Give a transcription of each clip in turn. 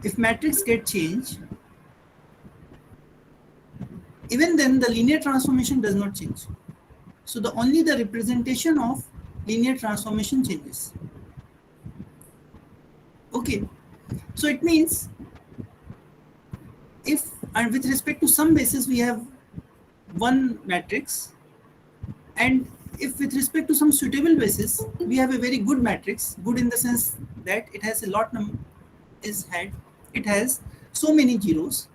if matrix get changed, even then the linear transformation does not change. So only the representation of linear transformation changes. Okay, so it means if, and with respect to some basis we have one matrix, and if with respect to some suitable basis we have a very good matrix, good in the sense that it has a lot it has so many zeros,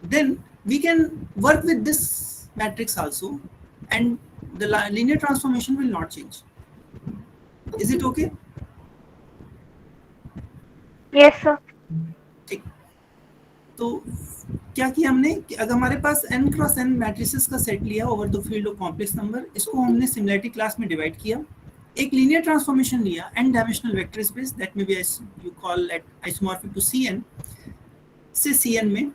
then we can work with this matrix also, and the linear transformation will not change. Is it okay? Yes, sir. ठीक. तो क्या किया हमने कि अगर हमारे पास n cross n matrices का सेट लिया over the field of complex number, इसको हमने सिमिलैरिटी क्लास में डिवाइड किया, एक लीनियर ट्रांसफॉर्मेशन लिया n dimensional vector space that may be you call that isomorphic to Cn से Cn में,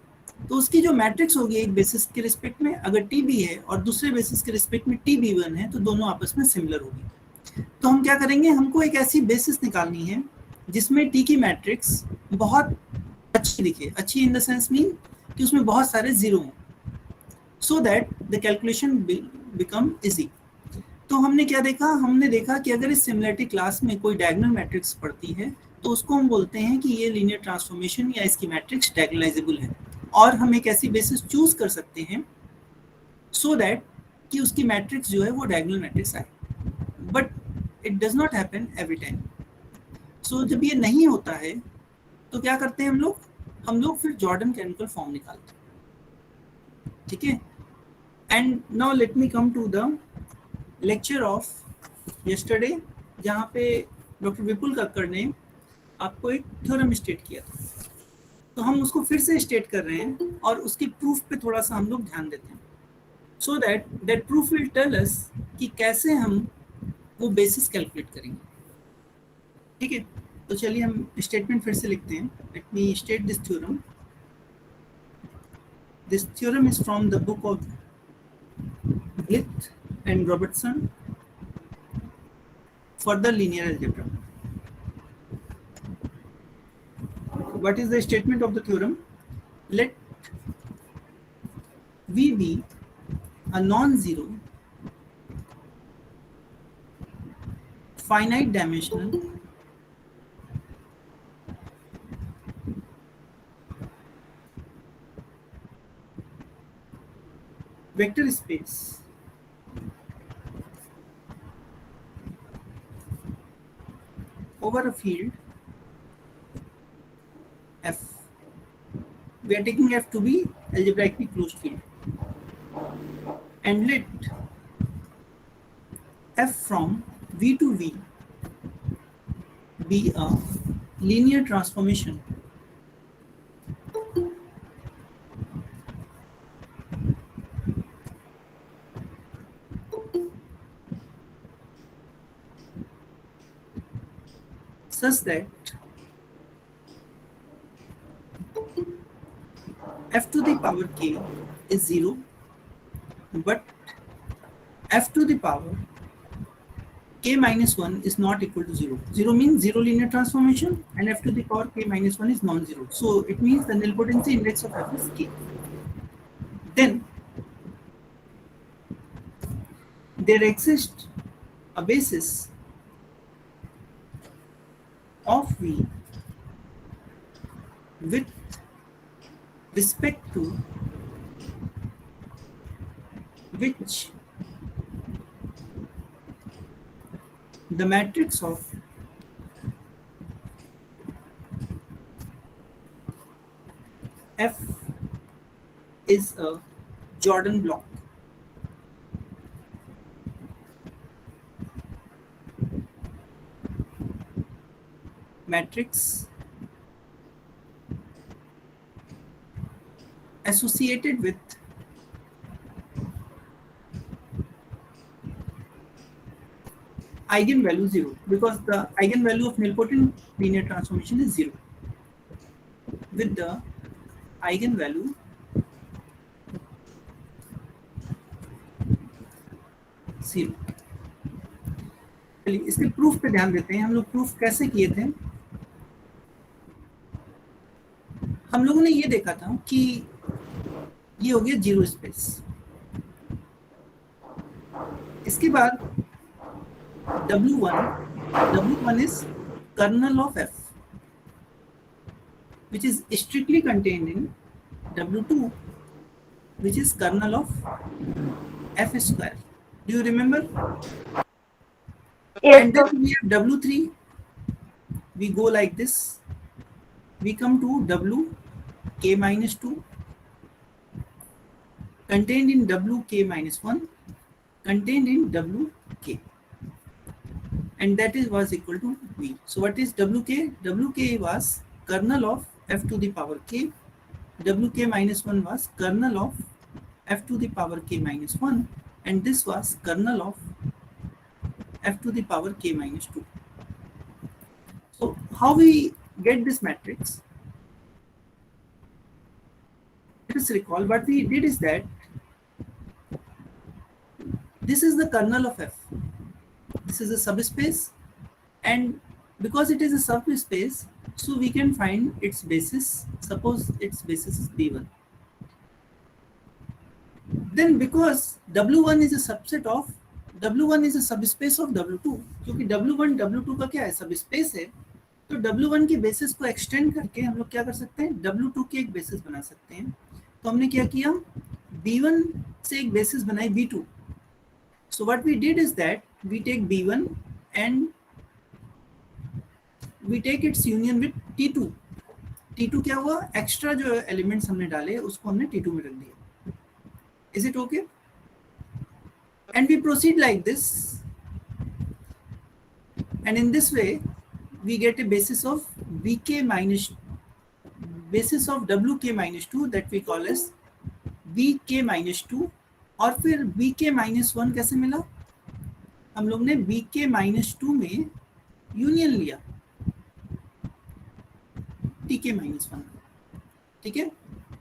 तो उसकी जो मैट्रिक्स होगी एक बेसिस के रिस्पेक्ट में, अगर Tb है और दूसरे बेसिस के रिस्पेक्ट में Tb1 है, तो दोनों आपस में सिमिलर होगी. तो हम क्या करेंगे, हमको एक ऐसी बेसिस निकालनी है जिसमें T की मैट्रिक्स बहुत अच्छी दिखे, अच्छी इन द सेंस मीन कि उसमें बहुत सारे जीरो हों, so that the calculation become easy. तो हमने क्या देखा, हमने देखा कि अगर इस सिमिलरिटी क्लास में कोई डायगोनल मैट्रिक्स पड़ती है तो उसको हम बोलते हैं कि ये लीनियर ट्रांसफॉर्मेशन या इसकी मैट्रिक्स डायगोनलाइजेबल है, और हम एक ऐसी बेसिस चूज कर सकते हैं सो दैट कि उसकी मैट्रिक्स जो है वो डायगोनल मैट्रिक्स आए. But it does not happen every time. So जब ये नहीं होता है तो क्या करते हैं हम लोग फिर जॉर्डन कैनोनिकल फॉर्म निकालते हैं. ठीक है. And now let me come to the lecture of yesterday, जहाँ पे डॉक्टर विपुल कक्कड़ ने आपको एक थ्योरम स्टेट किया था, तो हम उसको फिर से स्टेट कर रहे हैं और उसकी प्रूफ पे थोड़ा सा हम लोग ध्यान देते हैं, so that proof will tell us कि कैसे हम वो बेसिस कैलकुलेट करेंगे. ठीक है. तो चलिए हम स्टेटमेंट फिर से लिखते हैं. Let me state this theorem. This theorem is from the book of blithe and Robertson for the linear algebra. What is the statement of the theorem? Let V be a non-zero finite dimensional vector space over a field F. We are taking F to be algebraically closed field, and let F from V to V be a linear transformation such that f to the power k is 0, but f to the power k minus 1 is not equal to 0. 0 means zero linear transformation, and f to the power k minus 1 is non-zero. So it means the nilpotency index of f is k. Then there exists a basis of V with respect to which the matrix of F is a Jordan block. Matrix associated with eigenvalue 0, because the eigenvalue of nilpotent linear transformation is 0, with the eigenvalue zero. चलिए इसके proof पे ध्यान देते हैं. हम लोग proof कैसे किए थे. हम लोगों ने ये देखा था कि ये हो गया जीरो स्पेस। इसके बाद W1 is kernel of F, which is strictly contained in W2, which is kernel of F square. Do you remember? Yes, And sir. then we have W3. We go like this. We come to WK minus 2, contained in WK minus 1, contained in WK. And that is was equal to V. So what is WK? WK was kernel of F to the power K. WK minus 1 was kernel of F to the power K minus 1, and this was kernel of F to the power K minus 2. So how we get this matrix? Let us recall what we did is that this is the kernel of F. This is a subspace, and because it is a subspace, so we can find its basis. Suppose its basis is B1. Then because W1 is a subset of W1 is a subspace of W2, क्योंकि W1 W2 का क्या है, subspace है, तो W1 के basis को extend करके हम लोग क्या कर सकते हैं, W2 के एक बेसिस बना सकते हैं। तो हमने क्या किया, B1 से एक बेसिस बनाई B2. So what we did is that we take B1 and we take its union with T2. T2 क्या हुआ, एक्स्ट्रा जो एलिमेंट्स हमने डाले उसको हमने T2 में रख दिया. Is it okay? And we proceed like this, and in this way we get a basis of Vk minus basis of Wk minus 2 that we call as Vk minus 2. और फिर Vk minus 1 कैसे मिला, हम लोग ने Vk minus 2 में union लिया Tk minus 1, ठीक है।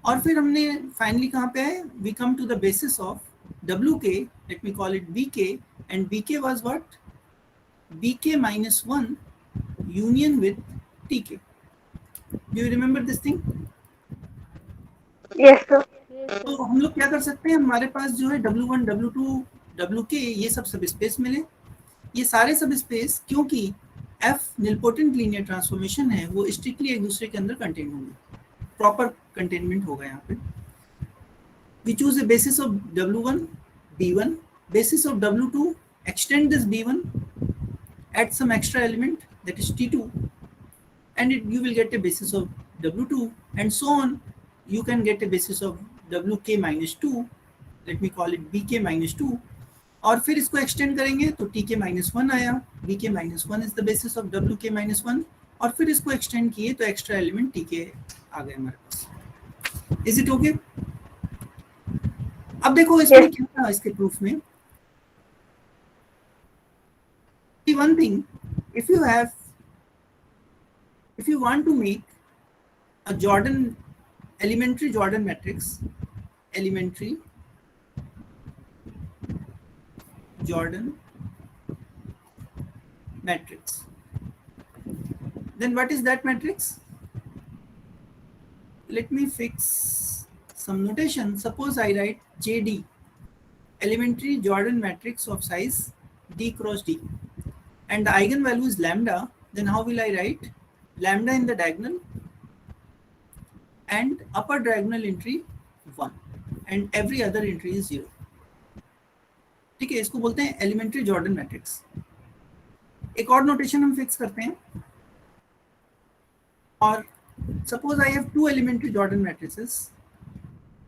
और फिर हमने फाइनली कहाँ पे आए, we come to the basis of Wk, let me call it Vk, and Vk was what, Vk minus 1 union with Tk. Do you remember this thing? Yes, sir. तो हम लोग क्या कर सकते हैं, हमारे पास जो है W1, W2, Wk ये सब स्पेस मिले, ये सारे सब स्पेस क्योंकि F निलपोटेंट लीनियर ट्रांसफॉर्मेशन है, वो स्ट्रिक्टली एक दूसरे के अंदर कंटेन होंगे, प्रॉपर कंटेनमेंट होगा यहाँ पे. We choose a basis of W1, B1, basis of W2, extend this B1, add some extra element that is T2, and you will get a basis of W2, and so on. You can get a basis of Wk minus 2, let me call it Bk minus 2, और फिर इसको extend करेंगे तो Tk minus 1 आया, Bk minus 1 is the basis of Wk minus 1, और फिर इसको extend किए तो extra element Tk आ गया हमारे पास. Is it okay? अब देखो इसमें क्या था, इसके प्रूफ में one thing, if you want to make a elementary Jordan matrix, then what is that matrix? Let me fix some notation. Suppose I write JD, elementary Jordan matrix of size D cross D, and the eigenvalue is lambda, then how will I write? Lambda in the diagonal and upper diagonal entry 1 and every other entry is 0. ठीक है, इसको बोलते हैं elementary Jordan matrix. एक और notation हम fix करते हैं, और suppose I have two elementary Jordan matrices,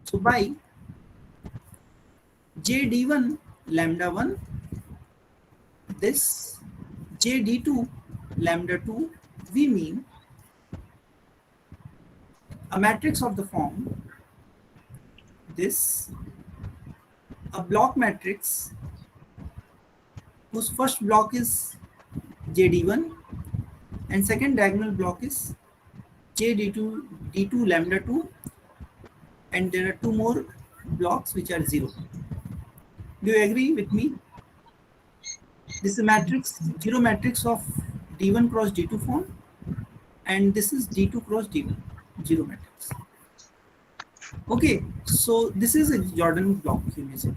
so by JD1 lambda 1, this JD2 lambda 2, we mean a matrix of the form this, a block matrix whose first block is JD1 and second diagonal block is JD2 D2 lambda 2, and there are two more blocks which are 0. Do you agree with me? This is a matrix, 0 matrix of D1 cross D2 form, and this is D2 cross D1. zero matrix. Okay, so this is a Jordan block, you may say.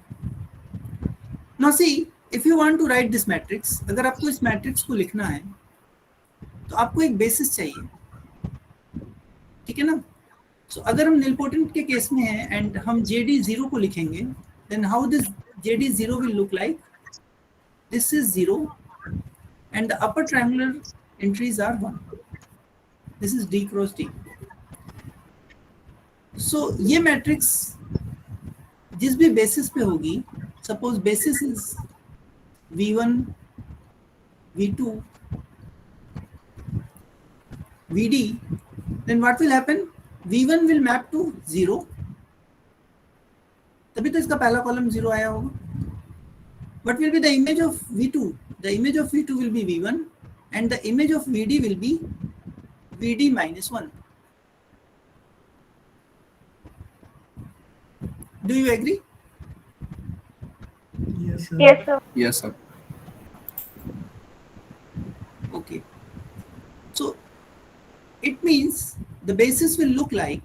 Now see, if you want to write this matrix, अगर आपको इस matrix को लिखना है तो आपको एक basis चाहिए, ठीक है ना? So अगर हम nilpotent के केस में हैं एंड हम JD0 को लिखेंगे, then how this JD0 will look like? This is 0 and the upper triangular entries are 1. This is D cross D. So ये मैट्रिक्स जिस भी बेसिस पे होगी, suppose basis is V1, V2, VD, then what will happen? V1 will map to 0, तभी तो इसका पहला column 0 आया होगा. What will be the image of V2? The image of V2 will be V1 and the image of VD will be VD minus 1. Do you agree? Yes, sir. Yes, sir. Yes, sir. Okay. So it means the basis will look like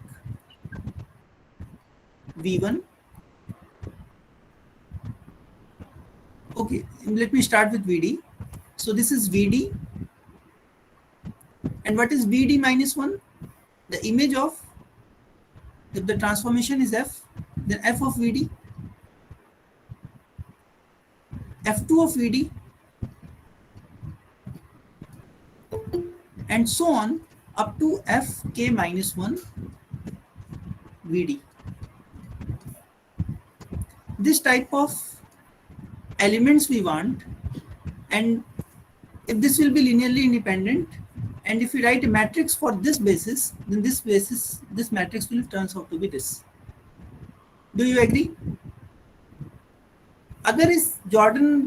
V1. Okay, let me start with VD. So this is VD. And what is VD minus 1? The image of, if the transformation is F, then F of VD, F2 of VD, and so on up to Fk minus 1 VD. This type of elements we want, and if this will be linearly independent, and if we write a matrix for this basis, then this matrix will turns out to be this. Do you agree? अगर इस Jordan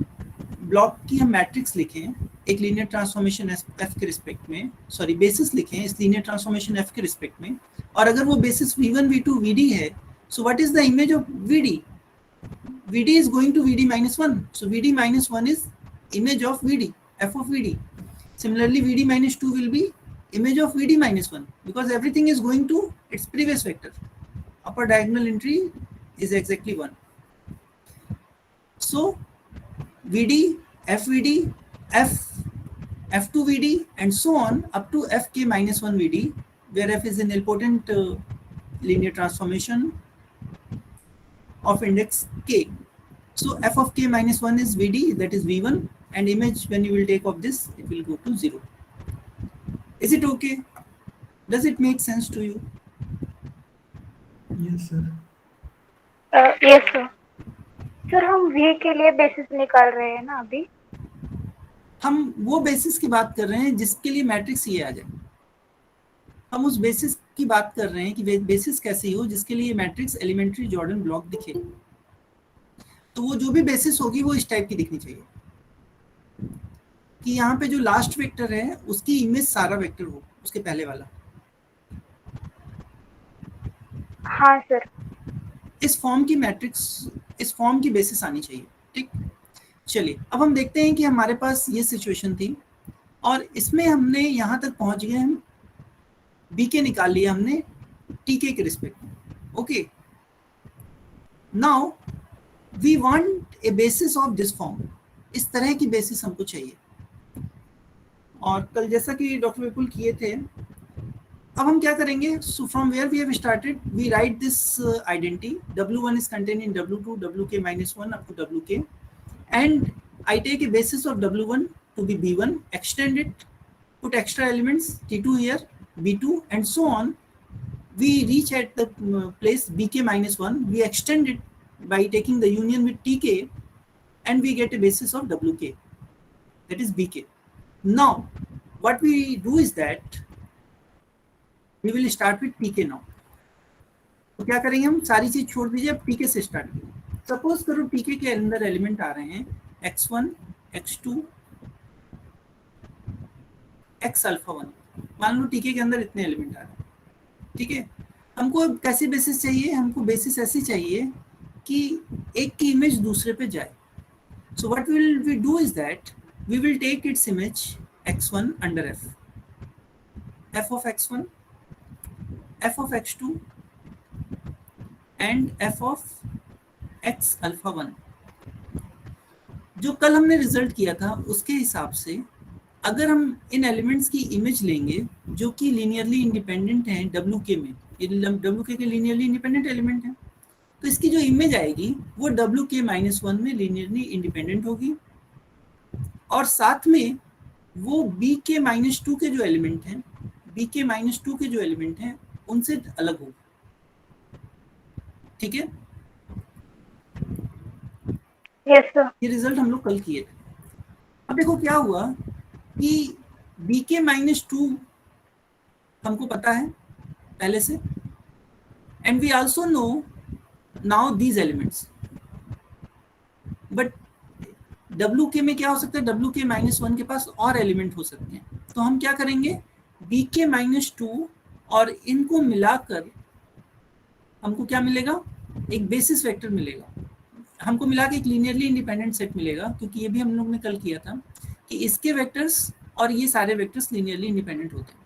block की हम matrix लिखें एक linear transformation F के respect में, sorry basis लिखें इस लीनियर ट्रांसफॉर्मेशन एफ के रिस्पेक्ट में, और अगर वो बेसिस V1, V2, VD है, so what is the image of VD? VD is going to VD minus 1. So VD minus 1 is image of VD, F of VD. Similarly, VD minus 2 will be image of VD minus 1 because everything is going to its previous vector. Upper diagonal entry is exactly 1. So VD, FVD, F2 VD and so on up to Fk minus 1 VD, where F is an nilpotent linear transformation of index k. So F of k minus 1 is VD, that is V1, and image when you will take of this, it will go to 0. Is it okay? Does it make sense to you? Yes, sir. Yes, sir. Sir हम V के लिए basis निकाल रहे हैं ना अभी? हम वो बेसिस की बात कर रहे हैं जिसके लिए मैट्रिक्स ये आ जाए. हम उस बेसिस की बात कर रहे हैं कि बेसिस कैसी हो जिसके लिए मैट्रिक्स एलिमेंट्री जॉर्डन ब्लॉक दिखे. तो वो जो भी बेसिस होगी वो इस टाइप की दिखनी चाहिए कि यहाँ पे जो लास्ट वेक्टर है उसकी इमेज सारा वेक्टर हो, उसके पहले वाला. हाँ सर. इस फॉर्म की मैट्रिक्स, इस फॉर्म की बेसिस आनी चाहिए. ठीक, चलिए अब हम देखते हैं कि हमारे पास ये सिचुएशन थी और इसमें हमने यहाँ तक पहुँच गए, हम बीके निकाल लिया हमने टीके के रिस्पेक्ट में. Okay, now we want a basis of this form. इस तरह की बेसिस हमको चाहिए. और कल जैसा कि डॉक्टर विपुल किए थे, अब हम क्या करेंगे? So from where we have started we write this identity W1 is contained in W2, Wk minus 1 up to Wk, and I take a basis of W1 to be B1, extend it, put extra elements T2 here, B2 and so on. We reach at the place Bk minus 1, we extend it by taking the union with Tk and we get a basis of Wk, that is Bk. Now what we do is that we will start with Tk now. तो क्या करेंगे हम? सारी चीज छोड़ दीजिए, अब Tk से स्टार्ट करेंगे. सपोज करो Tk के अंदर एलिमेंट आ रहे हैं x1, x2, x अल्फा 1. मान लो Tk के अंदर इतने एलिमेंट आ रहे हैं. ठीक है, हमको कैसी बेसिस चाहिए? हमको बेसिस ऐसी चाहिए कि एक की इमेज दूसरे पे जाए. So what will we do is that we will take its image x1 under f, f of x1 f of x2 and f of x alpha 1। जो कल हमने रिजल्ट किया था उसके हिसाब से अगर हम इन एलिमेंट्स की इमेज लेंगे जो कि लीनियरली इंडिपेंडेंट हैं डब्ल्यू के में, ये डब्ल्यू के लीनियरली इंडिपेंडेंट एलिमेंट हैं, तो इसकी जो इमेज आएगी वो डब्ल्यू के -1 में लीनियरली इंडिपेंडेंट होगी और साथ में वो बी के -2 के जो एलिमेंट हैं, बी के -2 के जो एलिमेंट हैं उनसे अलग होगी। ठीक है, यस सर। ये रिजल्ट हम लोग कल किए थे। अब देखो क्या हुआ कि बी के -2 हमको पता है पहले से, and we also know now these elements, but W K में क्या हो सकता है, डब्ल्यू के -1 के पास और एलिमेंट हो सकते हैं, तो हम क्या करेंगे, बी के -2 और इनको मिलाकर हमको क्या मिलेगा, एक बेसिस वेक्टर मिलेगा, हमको मिला के एक लीनियरली इंडिपेंडेंट सेट मिलेगा, क्योंकि ये भी हम लोग ने कल किया था कि इसके वेक्टर्स और ये सारे वेक्टर्स लीनियरली इंडिपेंडेंट होते हैं।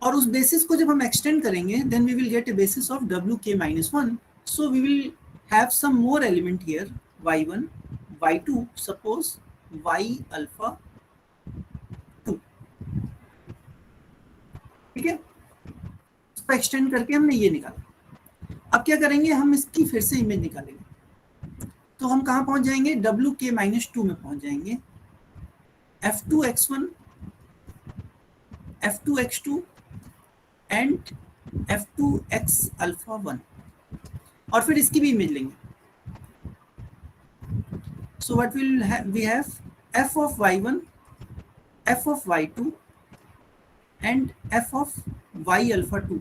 और उस बेसिस को जब हम एक्सटेंड करेंगे then we will get a basis of W K -1, so we will have some more element here y1 y2 suppose y alpha 2। ठीक है, उसको एक्सटेंड करके हमने ये निकाला। अब क्या करेंगे, हम इसकी फिर से इमेज निकालेंगे, तो हम कहाँ पहुंच जाएंगे, डब्ल्यू के -2 में पहुंच जाएंगे, f2x1 f2x2 and f2x alpha 1, और फिर इसकी भी इमेज लेंगे। So what will we have f of y1 f of y2 and f of y alpha 2।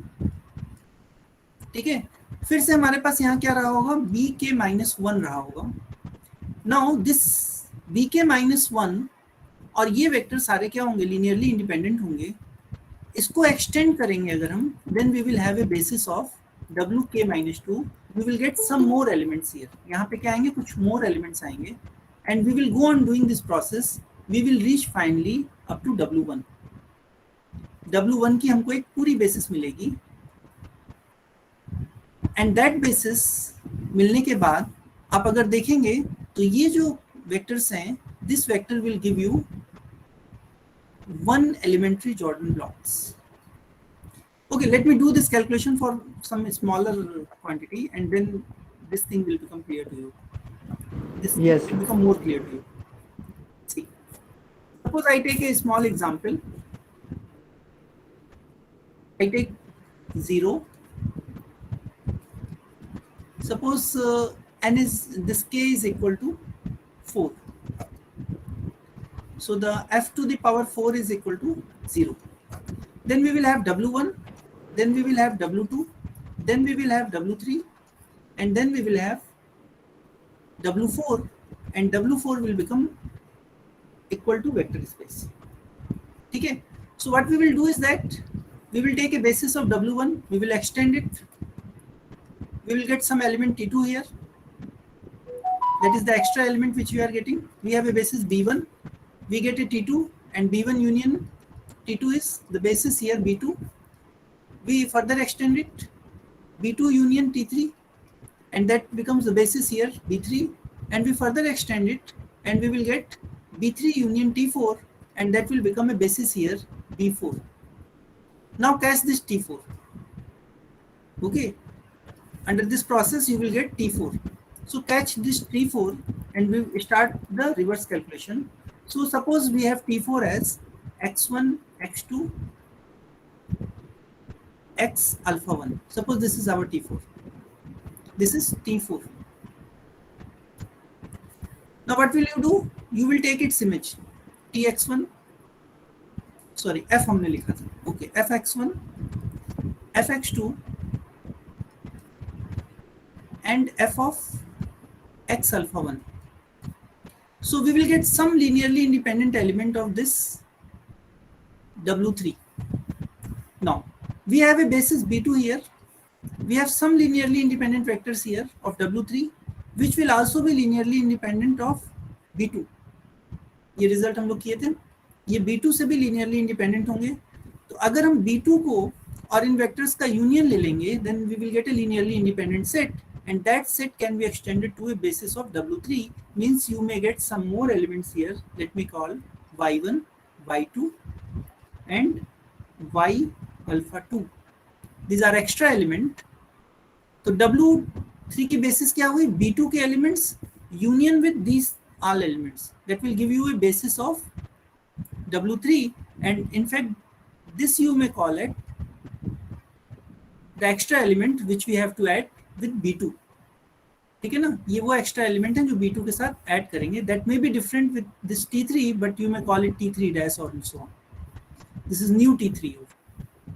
ठीक है, फिर से हमारे पास यहाँ क्या रहा होगा, b के -1 रहा होगा। नाउ दिस b के -1 और ये वेक्टर सारे क्या होंगे, लीनियरली इंडिपेंडेंट होंगे। इसको एक्सटेंड करेंगे अगर हम, then we will have a basis of w K -2, we will get some more elements here, यहाँ पे क्या आएंगे, कुछ मोर एलिमेंट्स आएंगे, and we will go on doing this process, we will reach finally up to w1। w1 की हमको एक पूरी बेसिस मिलेगी, एंड दैट बेसिस मिलने के बाद आप अगर देखेंगे तो ये जो वेक्टर्स हैं, this vector will give you 1 elementary Jordan blocks. Okay, let me do this calculation for some smaller quantity, and then this thing will become clear to you. This Yes. will become more clear to you. See, suppose I take a small example. I take 0. Suppose n is, this k is equal to 4. So the f to the power 4 is equal to 0. Then we will have w1, then we will have w2, then we will have w3, and then we will have w4, and w4 will become equal to vector space. Okay, so what we will do is that we will take a basis of w1, we will extend it, we will get some element t2 here, that is the extra element which we are getting. We have a basis b1, we get a t2, and b1 union t2 is the basis here b2. We further extend it, b2 union t3, and that becomes the basis here b3, and we further extend it, and we will get b3 union t4, and that will become a basis here b4. Now catch this t4. Okay, under this process you will get t4. So catch this t4 and we start the reverse calculation. So suppose we have t4 as x1 x2 x alpha 1. Suppose this is our t4, this is t4. Now what will you do, you will take its image tx1, sorry f हमने लिखा था, okay, fx1 fx2 and f of x alpha 1. So we will get some linearly independent element of this w3. Now we have a basis b2 here, we have some linearly independent vectors here of w3 which will also be linearly independent of b2. ये result हम लोग किए थे, ये b2 से भी linearly independent होंगे. तो अगर हम B2 को और इन वेक्टर्स का यूनियन ले लेंगे, then we will get a linearly independent set, and that set can be extended to a basis of W3. Means you may get some more elements here. Let me call Y1, Y2, and Y alpha 2. These are extra element. तो W3 की basis क्या हुई? B2 के elements union with these all elements. That will give you a basis of W3, and in fact this you may call it the extra element which we have to add with B2. ठीक है ना, ये वो extra element है जो B2 के साथ add करेंगे. That may be different with this T3, but you may call it T3 dash or so on. This is new T3,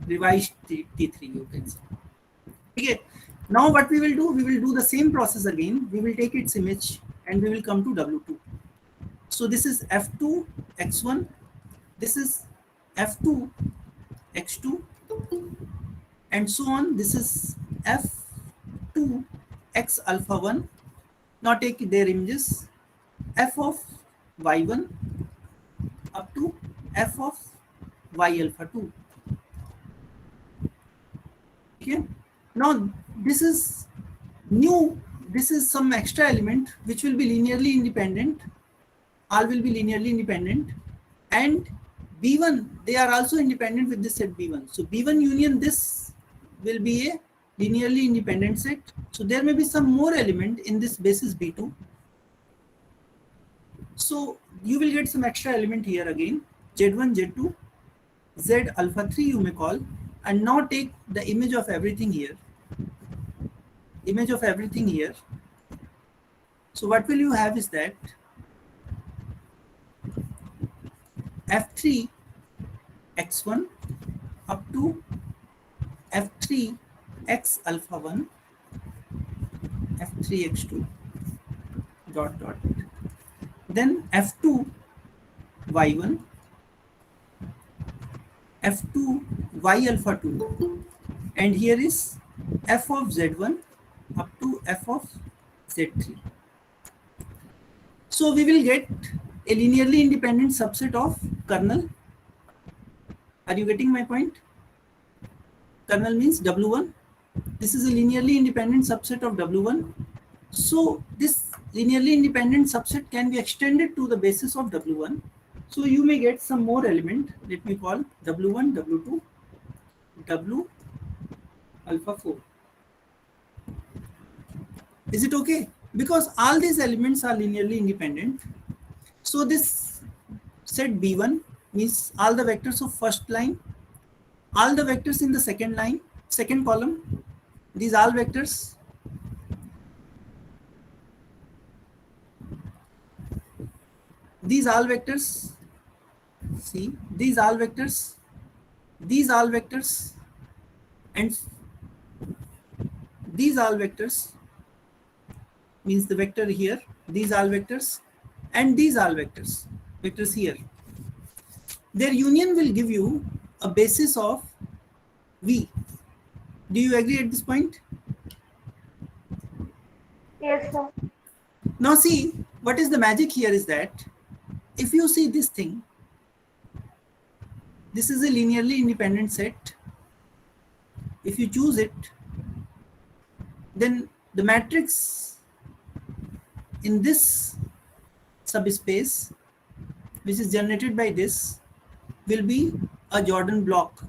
revised T3 you can say. ठीक है. Now what we will do the same process again. We will take its image and we will come to W2. So this is F2 x1, this is F2 x2, and so on. This is F2 x alpha 1. Now take their images, f of y1 up to f of y alpha 2. Okay. Now this is new. This is some extra element which will be linearly independent. All will be linearly independent, and B1, they are also independent with this set B1. So B1 union this will be a linearly independent set. So there may be some more element in this basis B2. So you will get some extra element here again, Z1, Z2, Z alpha 3 you may call, and now take the image of everything here. Image of everything here. So what will you have is that F3 x1 up to F3 x alpha 1, F3 x2 dot dot, then F2 y1, F2 y alpha 2, and here is f of z1 up to f of z3. So we will get a linearly independent subset of kernel. Are you getting my point? Kernel means W1. This is a linearly independent subset of W1. So this linearly independent subset can be extended to the basis of W1. So you may get some more element. Let me call W1, W2, W alpha 4. Is it okay? Because all these elements are linearly independent. So this set B1 means all the vectors of first line, all the vectors in the second line, second column, these all vectors, these all vectors, see, these all vectors, these all vectors, and these all vectors means the vector here, these all vectors, and these all vectors, vectors here. Their union will give you a basis of V. Do you agree at this point? Yes, sir. Now see, what is the magic here is that if you see this thing, this is a linearly independent set. If you choose it, then the matrix in this subspace, which is generated by this, will be a Jordan block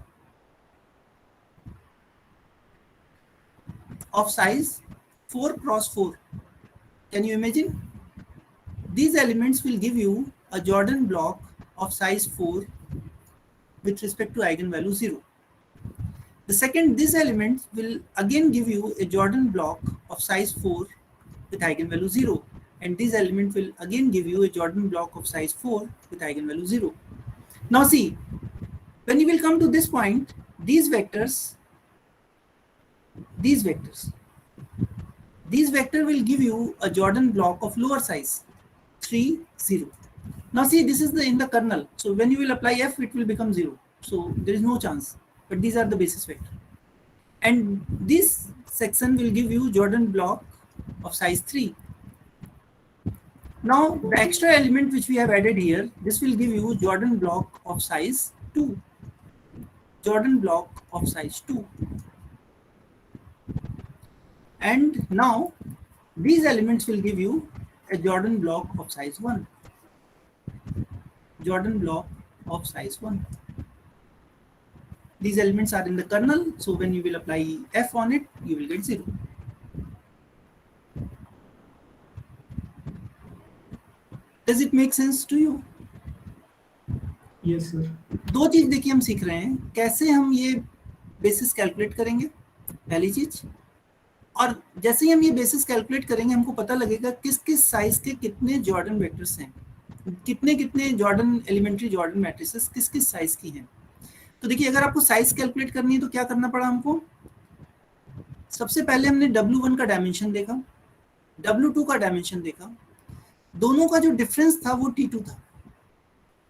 of size 4 cross 4. Can you imagine? These elements will give you a Jordan block of size 4 with respect to eigenvalue 0. The second, this element will again give you a Jordan block of size 4 with eigenvalue 0. And this element will again give you a Jordan block of size 4 with eigenvalue 0. Now see, when you will come to this point, these vector will give you a Jordan block of lower size 3, 0. Now see, this is in the kernel. So when you will apply f, it will become 0. So there is no chance. But these are the basis vector. And this section will give you Jordan block of size 3. Now the extra element which we have added here, this will give you Jordan block of size 2. Jordan block of size 2. And now these elements will give you a Jordan block of size 1. Jordan block of size 1. These elements are in the kernel, so when you will apply f on it, you will get 0. Does it make sense to you? Yes, sir. दो चीज देखिए हम सीख रहे हैं, कैसे हम ये बेसिस कैलकुलेट करेंगे, पहली चीज, और जैसे ही हम ये बेसिस कैलकुलेट करेंगे हमको पता लगेगा किस किस साइज के कितने जॉर्डन वेक्टर्स हैं, कितने कितने जॉर्डन एलिमेंट्री जॉर्डन मैट्रिसेस किस किस साइज की हैं. तो देखिए अगर आपको साइज कैलकुलेट करनी है तो क्या करना पड़ा हमको. सबसे पहले हमने W1 का डायमेंशन देखा, W2 का डायमेंशन देखा, दोनों का जो डिफरेंस था वो T2 था,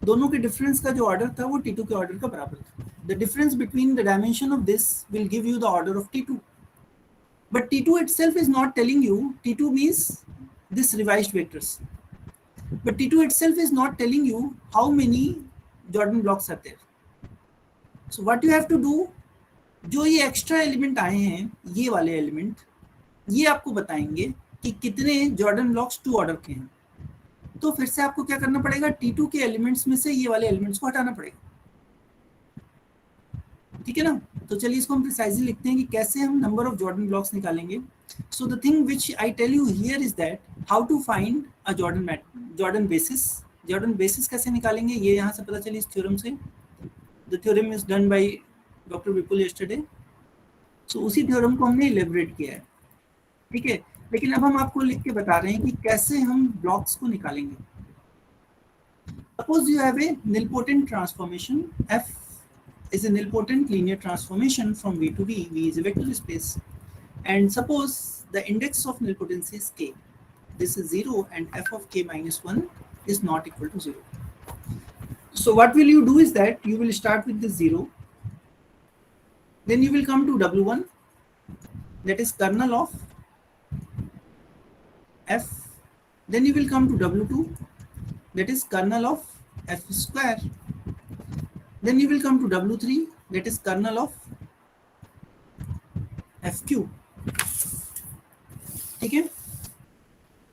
दोनों के डिफरेंस का जो ऑर्डर था वो T2 के ऑर्डर का बराबर था. The difference between the dimension of this will give you the order of T2, but T2 itself is not telling you. T2 means this revised vectors, but T2 itself is not telling you how many Jordan blocks are there. So what you have to do, जो ये extra element आए हैं, ये वाले element, ये आपको बताएंगे कि कितने जॉर्डन ब्लॉक्स 2 ऑर्डर के हैं. तो फिर से आपको क्या करना पड़ेगा, T2 के एलिमेंट्स में से ये वाले एलिमेंट्स को हटाना पड़ेगा. ठीक है ना. तो चलिए इसको हम प्रिसाइजली लिखते हैं कि कैसे हम नंबर ऑफ जॉर्डन ब्लॉक्स निकालेंगे. So the thing which I tell you here is that how to find a Jordan basis. Jordan basis कैसे निकालेंगे ये यहाँ से पता चली इस थ्योरम से. The theorem is done by doctor Vipul yesterday. So उसी थ्योरम को हमने इलेबोरेट किया है. ठीक है, लेकिन अब हम आपको लिख के बता रहे हैं कि कैसे हम ब्लॉक्स को निकालेंगे. Suppose you have a nilpotent transformation. F is a nilpotent linear transformation from V to V. V is a vector space, and suppose the index of nilpotency is k. This is 0 and f of k minus 1 is not equal to 0. So what will you do is that you will start with the 0, then you will come to W1, that is kernel of f, then you will come to W2, that is kernel of f square, then you will come to W3, that is kernel of f cube. ठीक है,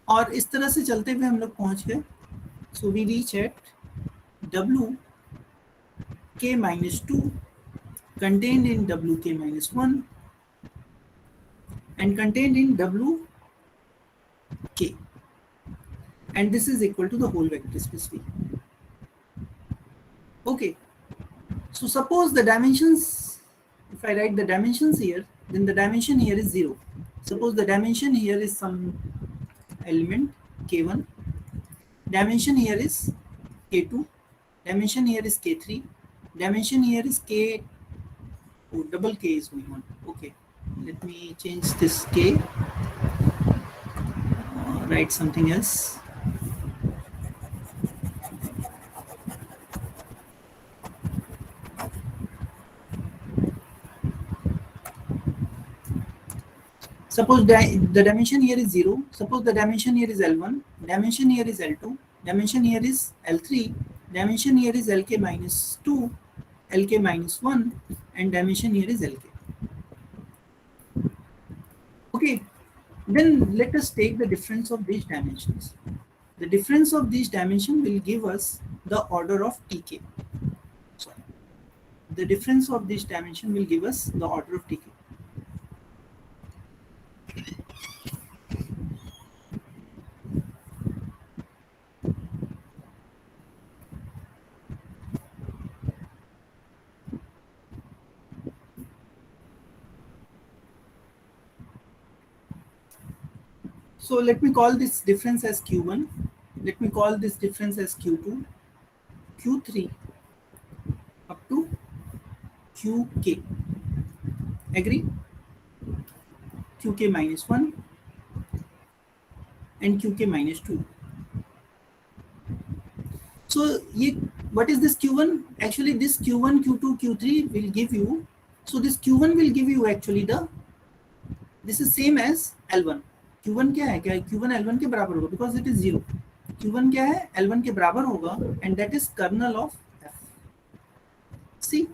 और इस तरह से चलते हुए हम लोग पहुंच गए. So we reach at W k minus 2 contained in W k minus 1 and contained in W k, and this is equal to the whole vector space V. Okay, so suppose the dimensions, if I write the dimensions here, then the dimension here is 0. Suppose the dimension here is some element k1, dimension here is k2, dimension here is k3, dimension here is k, oh, double k is going on. Okay, let me change this k, write something else. Suppose the dimension here is 0. Suppose the dimension here is L1, dimension here is L2, dimension here is L3, dimension here is Lk minus 2, Lk minus 1, and dimension here is Lk. Okay, then let us take the difference of these dimensions. The difference of these dimensions will give us the order of Tk. Sorry. The difference of this dimension will give us the order of Tk. So let me call this difference as Q1. Let me call this difference as Q2, Q3 up to Qk. Agree? Qk minus 1 and Qk minus 2. So what is this Q1? Actually this Q1, Q2, Q3 will give you, so this Q1 will give you actually this is same as L1. Q1 क्या है, क्या Q1 L1 के बराबर होगा because it is 0. Q1 क्या है, L1 के बराबर होगा and that is kernel of F. See,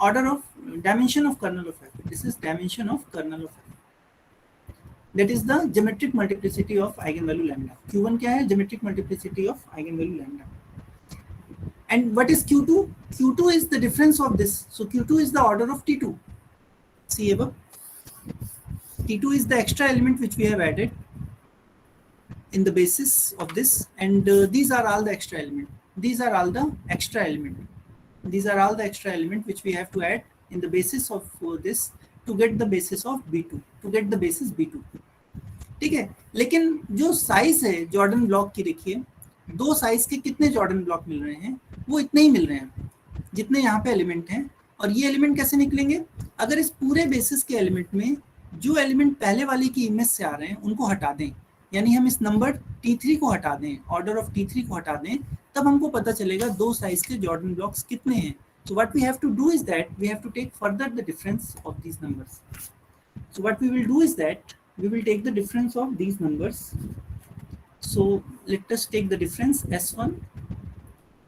order of dimension of kernel of F. This is dimension of kernel of F. That is the geometric multiplicity of eigenvalue lambda. Q1 क्या है? Geometric multiplicity of eigenvalue lambda. And what is Q2? Q2 is the difference of this. So Q2 is the order of T2. See above. T2 is the extra element which we have added in the basis of this, and these are all the extra element. These are all the extra element. These are all the extra element which we have to add in the basis of this to get the basis of B2, to get the basis B2. ठीक है, लेकिन जो size है Jordan block की, देखिए दो size के कितने जॉर्डन ब्लॉक मिल रहे हैं? वो इतने ही मिल रहे हैं जितने यहाँ पे एलिमेंट हैं। और ये एलिमेंट कैसे निकलेंगे? अगर इस पूरे बेसिस के एलिमेंट में जो एलिमेंट पहले वाली की इमेज से आ रहे हैं उनको हटा दें, यानी हम इस नंबर T3 को हटा दें, ऑर्डर ऑफ T3 को हटा दें, तब हमको पता चलेगा दो साइज के जॉर्डन ब्लॉक्स कितने हैं। So what we have to do is that we have to take further the difference of these numbers. So what we will do is that we will take the difference of these numbers. So let us take the difference S1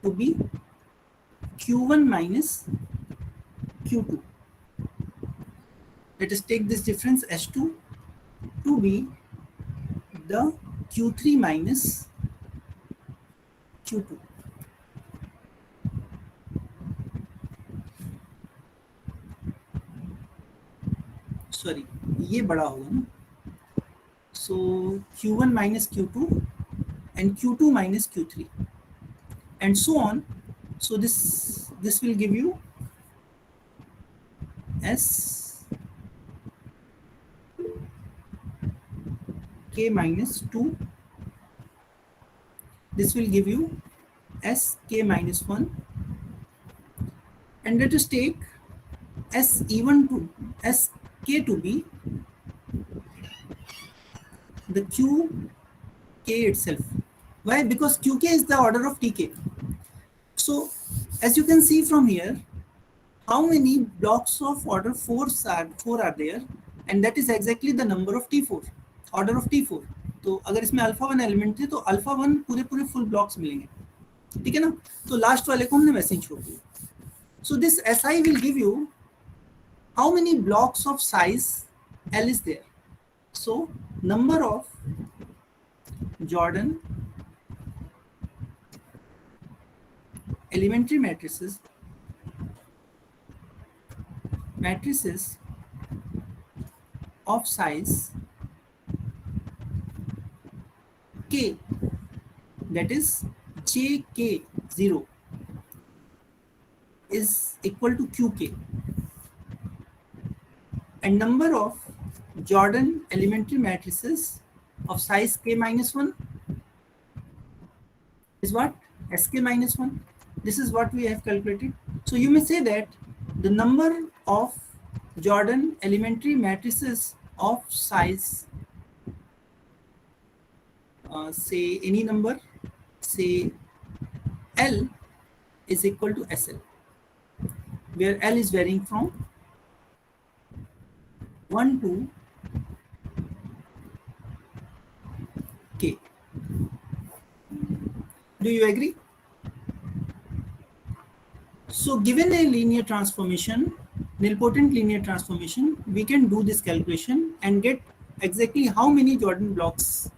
to be Q1 minus Q2. Let us take this difference S2 to be the Q3 minus Q2. Sorry, ये बड़ा होगा ना. So Q1 minus Q2 and Q2 minus Q3 and so on. So this will give you S K minus 2. This will give you S K minus 1. And let us take S even to S K to be the Q K itself. Why? Because QK is the order of TK. So as you can see from here, how many blocks of order 4 are there, and that is exactly the number of T4, order of T4. तो अगर इसमें alpha 1 element थे तो alpha 1 पूरे full blocks मिलेंगे, ठीक है ना. तो लास्ट वाले को हमने वैसे ही छोड़ दिया. So this SI will give you how many blocks of size L is there. So number of Jordan elementary matrices of size K, that is JK0, is equal to QK, and number of Jordan elementary matrices of size K minus 1 is what? SK minus 1. This is what we have calculated. So you may say that the number of Jordan elementary matrices of size, say any number, say L, is equal to SL, where L is varying from 1 to K. Do you agree? So given a linear transformation, nilpotent linear transformation, we can do this calculation and get exactly how many Jordan blocks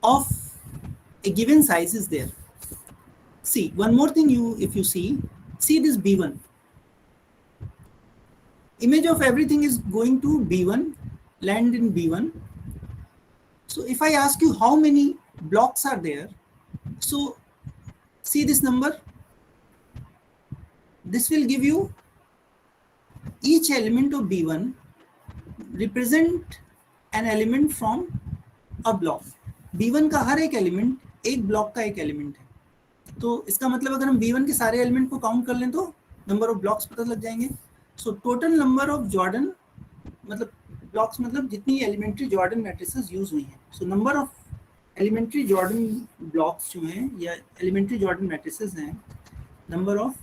of a given size is there. See, one more thing, if you see this B1. Image of everything is going to B1, land in B1. So if I ask you how many blocks are there, so see this number. This will give you each element of B1 represent an element from a block. B1 का हर एक element एक block का एक element है. तो इसका मतलब अगर हम B1 के सारे एलिमेंट को काउंट कर लें तो नंबर ऑफ ब्लॉक्स पता लग जाएंगे. So total number of Jordan, मतलब ब्लॉक्स मतलब जितनी एलिमेंट्री जॉर्डन मैट्रिसेस यूज हुई हैं. So number of elementary Jordan blocks जो हैं या एलिमेंट्री जॉर्डन मैट्रिसेस हैं, number of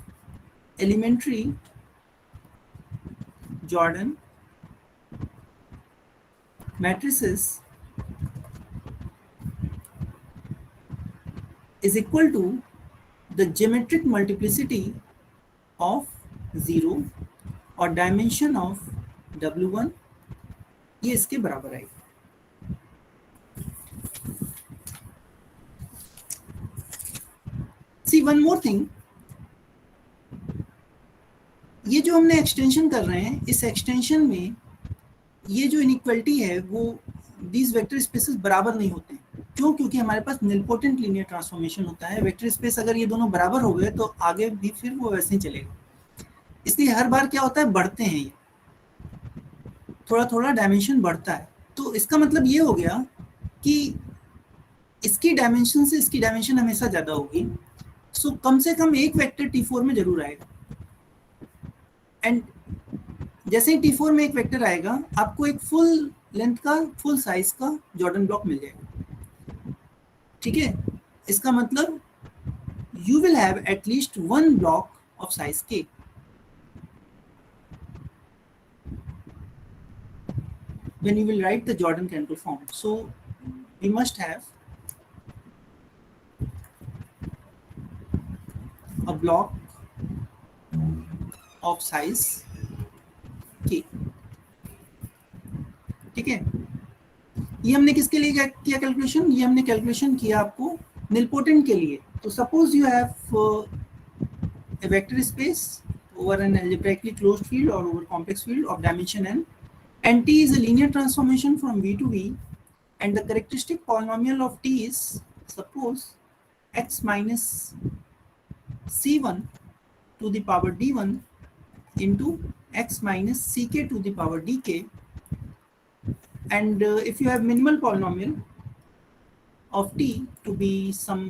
elementary Jordan matrices is equal to the geometric multiplicity of 0 और डायमेंशन ऑफ W1 ये इसके बराबर आएगी। सी वन मोर थिंग, ये जो हमने एक्सटेंशन कर रहे हैं, इस एक्सटेंशन में ये जो इनइक्वालिटी है वो दीज वेक्टर स्पेसेस बराबर नहीं होते हैं। क्यों? क्योंकि हमारे पास निलपोटेंट लीनियर ट्रांसफॉर्मेशन होता है। वेक्टर स्पेस अगर ये दोनों बराबर हो गए तो आगे भी फिर वो वैसे ही चलेगा। इसलिए हर बार क्या होता है, बढ़ते हैं, ये थोड़ा थोड़ा डायमेंशन बढ़ता है। तो इसका मतलब ये हो गया कि इसकी डायमेंशन से इसकी डायमेंशन हमेशा ज़्यादा होगी। सो कम से कम एक वेक्टर T4 में जरूर आएगा। एंड जैसे ही T4 में एक वेक्टर आएगा, आपको एक फुल लेंथ का, फुल साइज का जॉर्डन ब्लॉक मिल जाएगा। ठीक है, इसका मतलब you will have at least one block of size K when you will write the Jordan Canonical form. So we must have a block of size K. ठीक है, ये हमने किसके लिए किया कैलकुलेशन? ये हमने कैलकुलेशन किया आपको निलपोटेंट के लिए। तो suppose you have a vector space over an algebraically closed field or over complex field of dimension n, and T is a linear transformation from V to V, and the characteristic polynomial of T is, suppose, x minus c1 to the power d1 into x minus ck to the power dk, and if you have minimal polynomial of T to be some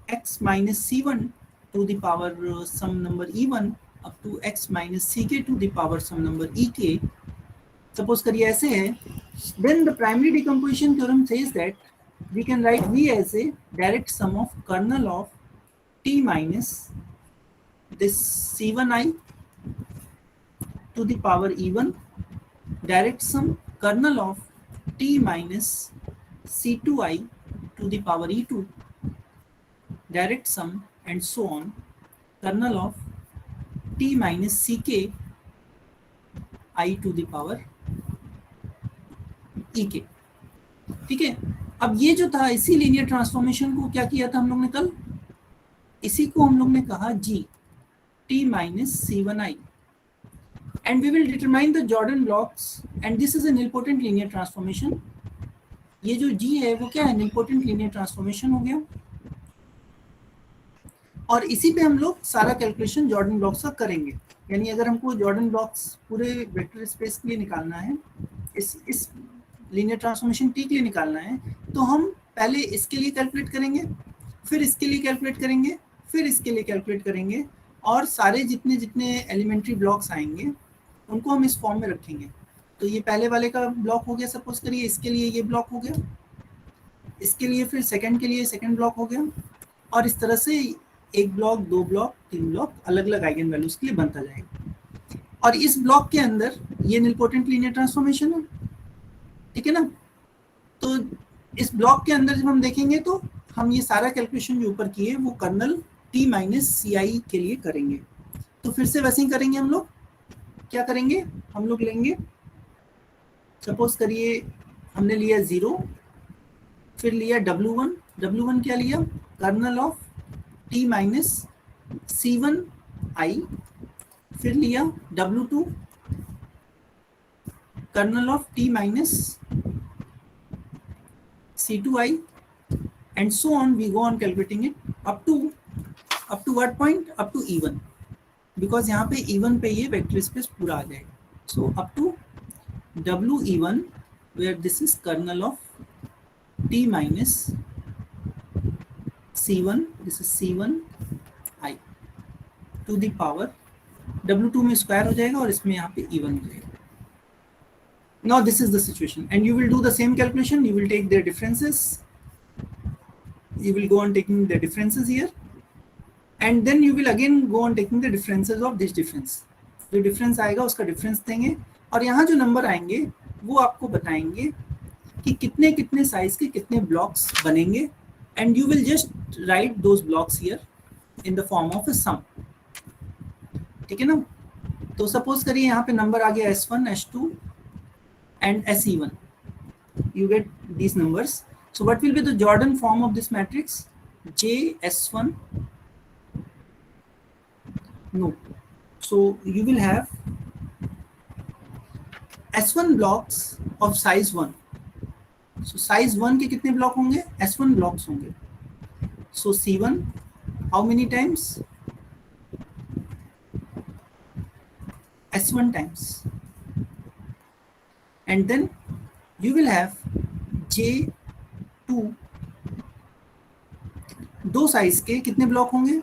x minus c1 to the power some number e1 up to x minus ck to the power some number ek, suppose करिए ऐसे है, then the primary decomposition theorem says that we can write V as a direct sum of kernel of T minus this C1i to the power E1, direct sum kernel of T minus C2i to the power E2, direct sum and so on kernel of T minus Ck I to the power EK। ठीक है, अब ये जो था, इसी linear transformation को क्या किया था हम लोग ने कल, इसी को हम लोग ने कहा G T minus C1i, and we will determine the Jordan blocks, and this is a nilpotent linear transformation। ये जो G है वो क्या है, nilpotent linear transformation हो गया, और इसी पे हम लोग सारा कैलकुलेशन जॉर्डन ब्लॉक्स का करेंगे। यानी अगर हमको जॉर्डन ब्लॉक्स पूरे वेक्टर स्पेस के लिए निकालना है, इस लीनियर ट्रांसफॉर्मेशन T के लिए निकालना है, तो हम पहले इसके लिए कैलकुलेट करेंगे, फिर इसके लिए कैलकुलेट करेंगे, फिर इसके लिए कैलकुलेट करेंगे, और सारे जितने जितने एलिमेंट्री ब्लॉक्स आएंगे उनको हम इस फॉर्म में रखेंगे। तो ये पहले वाले का ब्लॉक हो गया, सपोज करिए इसके लिए ये ब्लॉक हो गया, इसके लिए फिर सेकंड के लिए सेकंड ब्लॉक हो गया, और इस तरह से एक ब्लॉक, दो ब्लॉक, तीन ब्लॉक अलग अलग आइगन वैल्यूज के लिए बनता जाएगा। और इस ब्लॉक के अंदर ये निलपोटेंट लीनियर ट्रांसफॉर्मेशन है, ठीक है ना। तो इस ब्लॉक के अंदर जब हम देखेंगे तो हम ये सारा कैलकुलेशन जो ऊपर किए वो कर्नल T माइनस CI के लिए करेंगे। तो फिर से वैसे ही करेंगे हम लोग। क्या करेंगे, हम लोग लेंगे, सपोज करिए हमने लिया 0, फिर लिया W1 क्या लिया, colonel of T minus C1i, फिर लिया W2 kernel of T minus C2i, and so on we go on calculating it up to what point, up to E1, because यहाँ पे E1 पे ये वेक्टर स्पेस पूरा आ जाएगा। So up to WE1 where this is kernel of T minus C1, this is C1i to the power W2 में square हो जाएगा और इसमें यहाँ पे E1 हो जाएगा। Now this is the situation, and you will do the same calculation. You will take their differences. You will go on taking the differences here, and then you will again go on taking the differences of this difference. जो difference आएगा उसका difference देंगे, और यहाँ जो number आएंगे वो आपको बताएंगे कि कितने कितने size के कितने blocks बनेंगे, and you will just write those blocks here in the form of a sum। ठीक है ना। तो सपोज करिए यहाँ पे नंबर आ गया S1, S2 and SE1. You get these numbers. So what will be the Jordan form of this matrix? JS1. No. So you will have S1 blocks of size 1. So size 1 के कितने block होंगे? S1 blocks होंगे. So C1 how many times? S1 times. And then you will have J2. दो size के कितने block होंगे?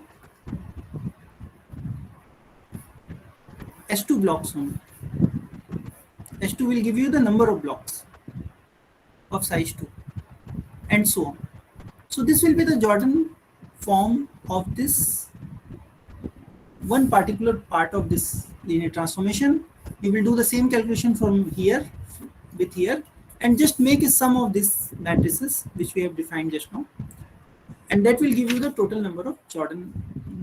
S2 blocks होंगे. S2 will give you the number of blocks of size 2 and so on. So this will be the Jordan form of this one particular part of this linear transformation. You will do the same calculation from here with here and just make a sum of these matrices which we have defined just now, and that will give you the total number of Jordan,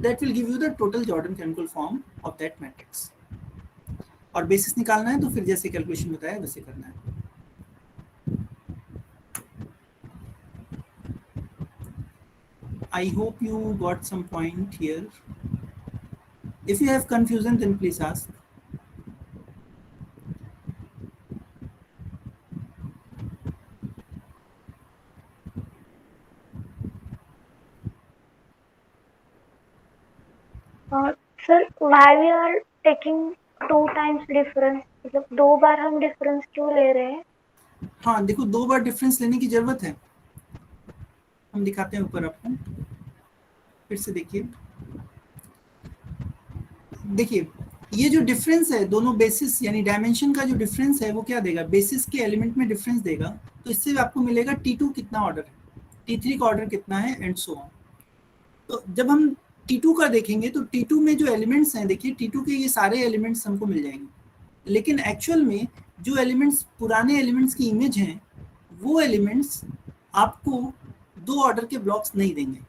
that will give you the total Jordan canonical form of that matrix. और basis निकालना है तो फिर जैसे calculation बताया वैसे करना है. I hope you got some point here. If you have confusion, then please ask. Sir, why we are taking 2 times difference? मतलब 2 बार हम डिफरेंस क्यों ले रहे हैं? हाँ देखो, 2 बार डिफरेंस लेने की जरूरत है. हम दिखाते हैं ऊपर आपको, फिर से देखिए. देखिए ये जो डिफरेंस है दोनों बेसिस यानी डायमेंशन का जो डिफरेंस है वो क्या देगा? बेसिस के एलिमेंट में डिफरेंस देगा. तो इससे आपको मिलेगा T2 कितना ऑर्डर है, T3 का ऑर्डर कितना है एंड सो ऑन. तो जब हम T2 का देखेंगे तो T2 में जो एलिमेंट्स हैं, देखिए T2 के ये सारे एलिमेंट्स हमको मिल जाएंगे, लेकिन एक्चुअल में जो एलिमेंट्स पुराने एलिमेंट्स की इमेज हैं वो एलिमेंट्स आपको 2 ऑर्डर के ब्लॉक्स नहीं देंगे.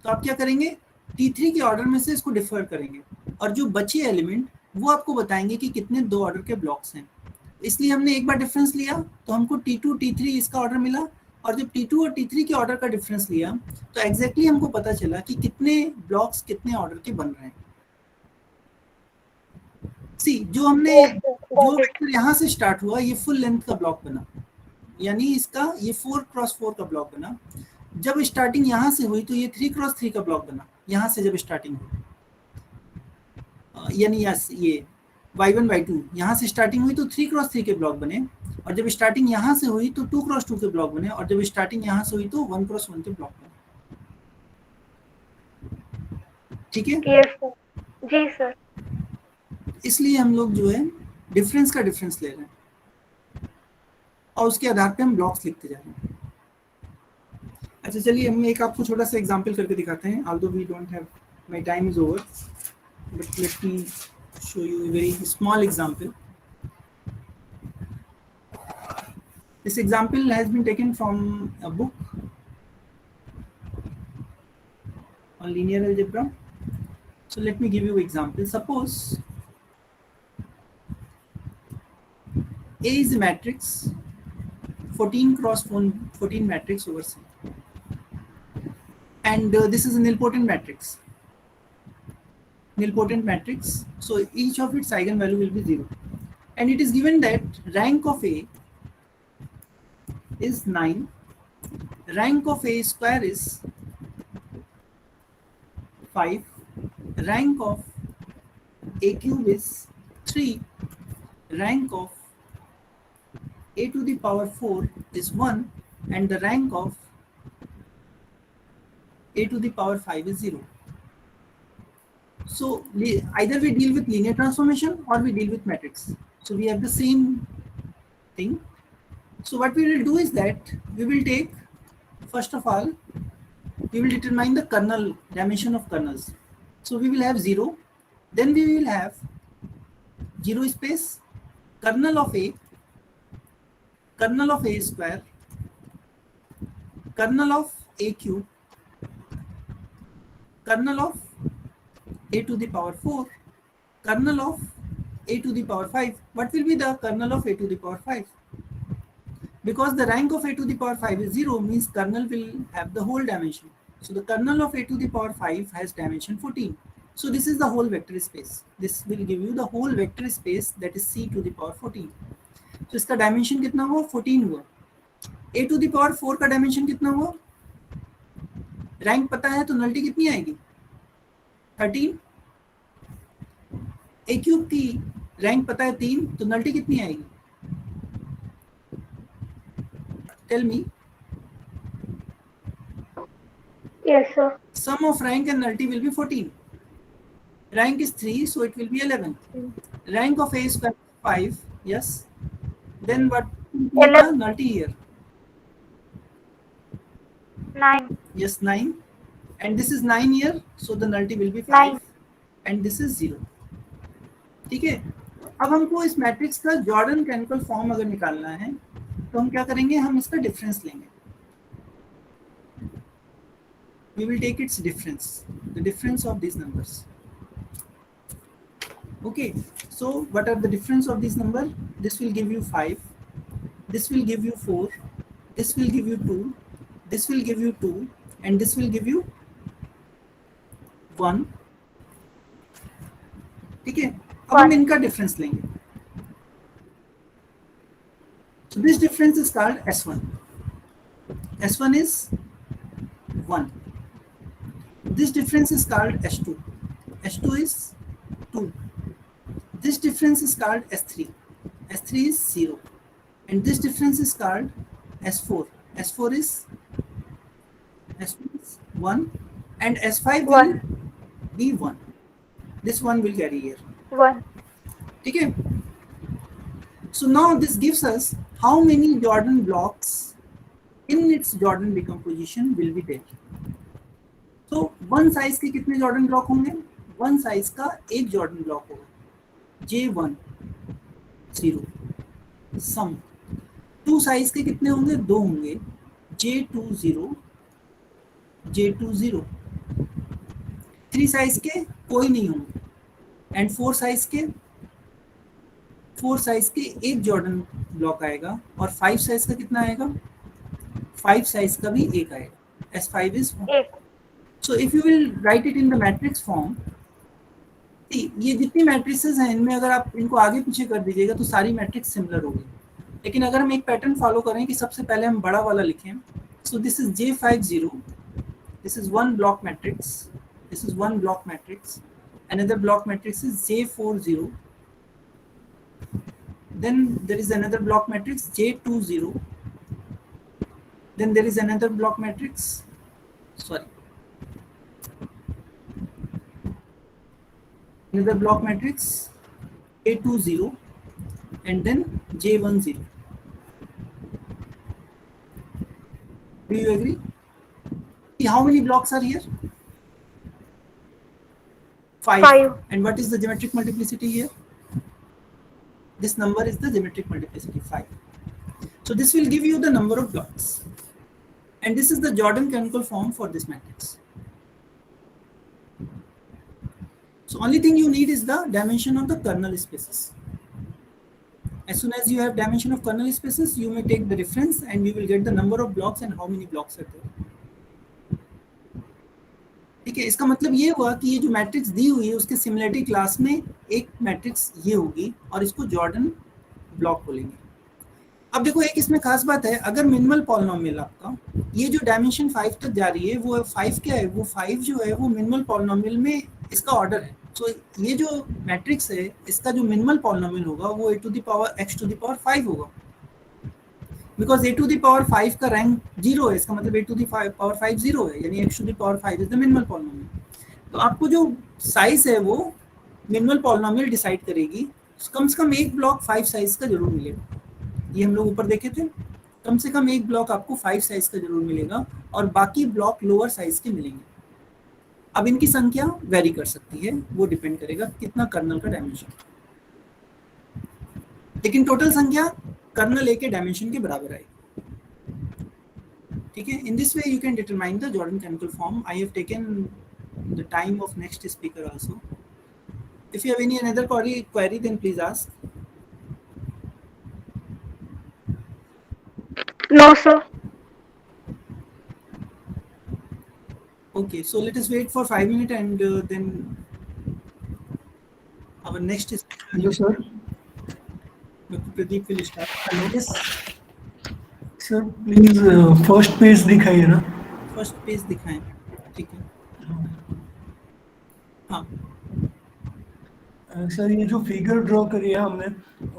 तो आप क्या करेंगे? T3 के ऑर्डर में से इसको डिफर करेंगे और जो बचे एलिमेंट वो आपको बताएंगे कि कितने 2 ऑर्डर के ब्लॉक्स हैं. इसलिए हमने एक बार डिफरेंस लिया तो हमको T2 T3 इसका ऑर्डर मिला, और जब T2 और T3 के ऑर्डर का डिफरेंस लिया तो एग्जैक्टली हमको पता चला कि कितने ब्लॉक्स कितने ऑर्डर के बन रहे हैं. सी जो हमने जो वेक्टर यहाँ से स्टार्ट हुआ ये फुल लेंथ का ब्लॉक बना, यानी इसका ये 4x4 का ब्लॉक बना. जब स्टार्टिंग यहाँ से हुई तो ये 3x3 का ब्लॉक बना. यहाँ से जब स्टार्टिंग हुई यानी ये y1 y2 यहाँ से स्टार्टिंग हुई तो 3x3 के ब्लॉक बने, और जब स्टार्टिंग यहाँ से हुई तो 2x2 के ब्लॉक बने, और जब स्टार्टिंग यहाँ से हुई तो 1x1 के ब्लॉक बने. ठीक है? Yes sir. जी सर. इसलिए हम लोग जो है डिफरेंस का डिफरेंस ले रहे हैं और उसके आधार पे हम ब्लॉक्स लिखते जा रहे हैं. अच्छा चलिए हम एक आपको छोटा सा एग्जांपल करके दिखाते हैं. Although we don't have, my time is over, but let me show you a very small example. This example has been taken from a book on linear algebra. So let me give you an example. Suppose A is a matrix 14x14 matrix over C, and this is a nilpotent matrix. Nilpotent matrix, so each of its eigenvalue will be 0, and it is given that rank of A is 9, rank of A square is 5, rank of A cube is 3, rank of A to the power 4 is 1, and the rank of A to the power 5 is 0. So either we deal with linear transformation or we deal with matrix. So we have the same thing. So what we will do is that we will take, first of all, we will determine the kernel, dimension of kernels. So we will have 0, then we will have 0 space, kernel of A square, kernel of A cube, kernel of A to the power 4, kernel of a to the power 5. What will be the kernel of a to the power 5? Because the rank of a to the power 5 is 0, means kernel will have the whole dimension. So the kernel of a to the power 5 has dimension 14. So this is the whole vector space. This will give you the whole vector space, that is c to the power 14. So इसका dimension कितना हुआ? 14 हुआ. a to the power 4 का dimension कितना हुआ? Rank पता है तो नल्टी कितनी आएगी? 13. a क्यूब की रैंक पता है 3, तो नल्टी कितनी आएगी? Tell me. Yes, sir. Sum of rank and nullity will be 14. Rank is 3, so it will be 11. Rank of a square is 5, yes. Then what will be the nullity here? 9. Yes, 9. And this is 9 here, so the nullity will be 5. 9. And this is 0. ठीक है. अब हमको इस matrix का Jordan canonical form अगर निकालना है तो हम क्या करेंगे? हम इसका डिफरेंस लेंगे. We will take its difference, the difference of these numbers. Okay, so what are the difference of these numbers? This will give you 5, this will give you 4, this will give you 2, this will give you 2, and this will give you 1. ठीक है. अब हम इनका difference लेंगे. So this difference is called S1. S1 is 1. This difference is called S2. S2 is 2. This difference is called S3. S3 is 0. And this difference is called S4. S4 is 1. And S5 will be 1. This one will carry here. 1. Okay. So now this gives us how many Jordan blocks in its Jordan decomposition will be there. तो one size के कितने Jordan block होंगे? One size का एक Jordan block होगा. J1 0 some. To size के कितने होंगे? 2 होंगे. J2 0 J2 0. 3 साइज के कोई नहीं होंगे. एंड 4 साइज के एक जॉर्डन ब्लॉक आएगा. और 5 साइज का कितना आएगा? 5 साइज का भी एक आएगा. S5 is 1. So if you will write it in the matrix form, ये जितनी मैट्रिसेस हैं इनमें अगर आप इनको आगे पीछे कर दीजिएगा तो सारी मैट्रिक्स सिमिलर होगी. लेकिन अगर हम एक पैटर्न फॉलो करें कि सबसे पहले हम बड़ा वाला लिखें, so this is J50, this is one block matrix, this is one block matrix, another block matrix is J40, then there is another block matrix J20, then there is another block matrix, another block matrix J20, and then J10. Do you agree? How many blocks are here? 5. And what is the geometric multiplicity here? This number is the geometric multiplicity, 5. So this will give you the number of blocks. And this is the Jordan canonical form for this matrix. So only thing you need is the dimension of the kernel spaces. As soon as you have dimension of kernel spaces, you may take the difference and you will get the number of blocks and how many blocks are there. ठीक है. इसका मतलब ये हुआ कि ये जो matrix दी हुई है उसके सिमिलरिटी क्लास में एक मैट्रिक्स ये होगी और इसको जॉर्डन ब्लॉक बोलेंगे. अब देखो एक इसमें खास बात है, अगर मिनिमल पॉलिनोमियल आपका ये जो डायमेंशन 5 तक जा रही है वो 5 क्या है? वो 5 जो है वो मिनिमल पॉलिनोमियल में इसका ऑर्डर है. तो ये जो मैट्रिक्स है इसका जो मिनिमल पॉलिनोमियल होगा वो a to the power x to the power 5 होगा. Because a to the power 5 का रैंक 0 है, इसका मतलब a to the power 5 0 है, यानी x to the power 5 is the minimal polynomial. तो आपको जो साइज है वो मिनिमल पॉलिनोमियल डिसाइड करेगी. कम से कम एक ब्लॉक 5 साइज का जरूर मिलेगा. ये हम लोग ऊपर देखे थे, कम से कम एक ब्लॉक आपको 5 साइज का जरूर मिलेगा और बाकी ब्लॉक लोअर साइज के मिलेंगे. अब इनकी संख्या वेरी कर सकती है, वो डिपेंड करेगा कितना कर्नल का डायमेंशन. लेकिन टोटल संख्या कर्नल ए के डायमेंशन के बराबर आएगी. ठीक है. In this way you can determine the Jordan canonical form. I have taken the time of next speaker also If you have any another query, then please ask. No, sir. Okay, so let us wait for 5 minutes and then our next speaker, hello sir. Dr. Pradeep will start. Hello Yes, sir, please first page दिखाइए ना. First page दिखाएं. ठीक है. हाँ. Sir, ये जो figure draw करी है हमने,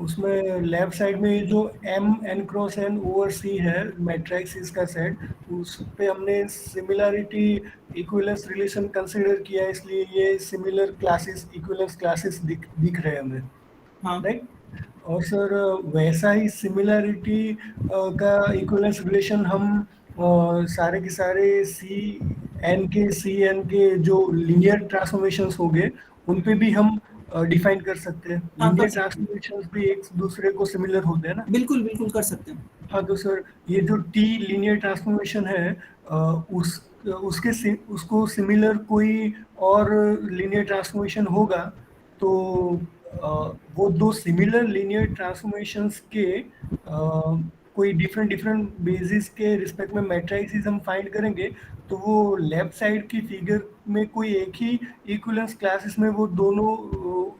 उसमें लेफ्ट साइड में ये जो M N cross N over C है मैट्रिक्स इसका सेट, उस पे हमने सिमिलरिटी इक्विवेलेंस रिलेशन कंसीडर किया है, इसलिए ये सिमिलर क्लासेस इक्विवेलेंस क्लासेस दिख रहे हैं हमें, हाँ. राइट. और सर, वैसा ही सिमिलरिटी का इक्विवेलेंस रिलेशन हम सारे के सारे सी एन के जो लीनियर ट्रांसफॉर्मेशंस हो गए, उन पे भी हम डिफाइन कर सकते हैं. हाँ, कर लीनियर सकते हैं. ट्रांसफॉर्मेशंस भी एक दूसरे को सिमिलर होते हैं ना. बिल्कुल बिल्कुल कर सकते हैं. हाँ, तो सर, ये जो टी लीनियर ट्रांसफॉर्मेशन है, उसको सिमिलर कोई और लीनियर ट्रांसफॉर्मेशन होगा, तो अ, वो दो सिमिलर लीनियर ट्रांसफॉर्मेशंस के कोई डिफरेंट डिफरेंट बेसिस के रिस्पेक्ट में मैट्रिसेस हम फाइंड करेंगे, तो वो लेफ्ट साइड की फिगर में कोई एक ही इक्विवेलेंस क्लासेस में वो दोनों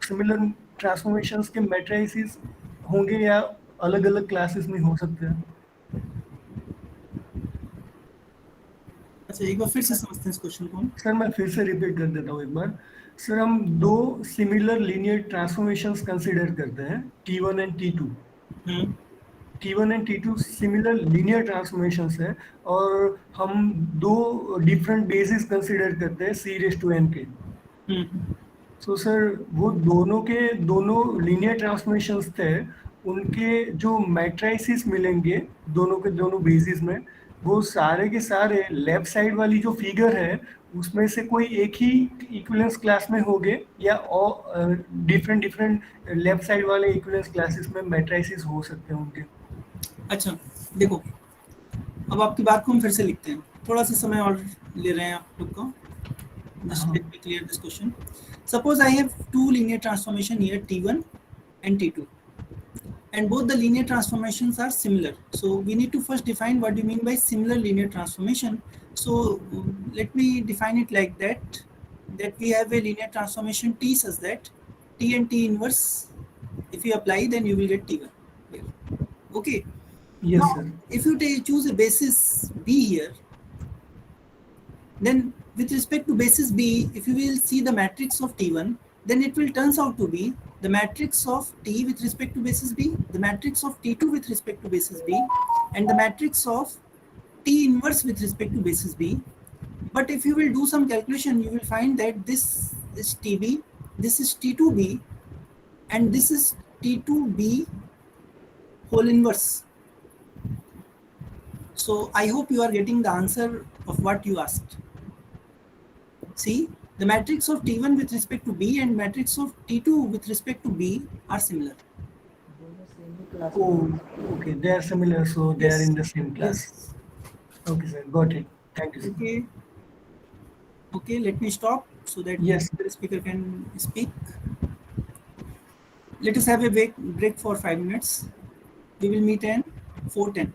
सिमिलर ट्रांसफॉर्मेशंस के मैट्रिसेस होंगे, या अलग अलग क्लासेस में हो सकते हैं. अच्छा, एक बार फिर से समझते हैं इस क्वेश्चन को हम. सर, मैं फिर से रिपीट कर देता हूँ एक बार. सर, हम दो सिमिलर लीनियर ट्रांसफॉर्मेशंस कंसीडर करते हैं, T1 and T2. Hmm. T1 and T2 similar linear transformations है, और हम दो डिफरेंट बेसिस कंसीडर करते हैं C रेज टू n के. हम्म. सो सर, वो दोनों के दोनों लीनियर ट्रांसफॉर्मेशंस थे, उनके जो मैट्रिसेस मिलेंगे दोनों के दोनों बेसिस में, वो सारे के सारे लेफ्ट साइड वाली जो फिगर है उसमें से कोई एक ही इक्विवेलेंस क्लास में होंगे, या और डिफरेंट डिफरेंट लेफ्ट साइड वाले इक्विवेलेंस क्लासेस में मैट्रिसेस हो सकते हैं उनके. अच्छा, देखो, अब आपकी बात को हम फिर से लिखते हैं. थोड़ा सा समय और ले रहे हैं आप लोग का. Just हाँ. let me clear this question. Suppose I have two linear transformation here, T1 and T2, and both the linear transformations are similar. So we need to first define what do you mean by similar linear transformation. So let me define it like that. That we have a linear transformation T such that T and T inverse. If you apply, then you will get T1. Here. Okay. Yes Now, sir. if you choose a basis B here, then with respect to basis B, if you will see the matrix of T1, then it will turns out to be the matrix of T with respect to basis B, the matrix of T2 with respect to basis B, and the matrix of T inverse with respect to basis B. But if you will do some calculation, you will find that this is TB, this is T2B, and this is T2B whole inverse. So I hope you are getting the answer of what you asked. See, the matrix of T1 with respect to B and matrix of T2 with respect to B are similar. Oh, okay. They are similar, so they are Yes. in the same class. Yes. Okay, sir. Got it. Thank you, sir. Okay. Okay, let me stop so that Yes. the speaker can speak. Let us have a break for 5 minutes. We will meet in 4:10.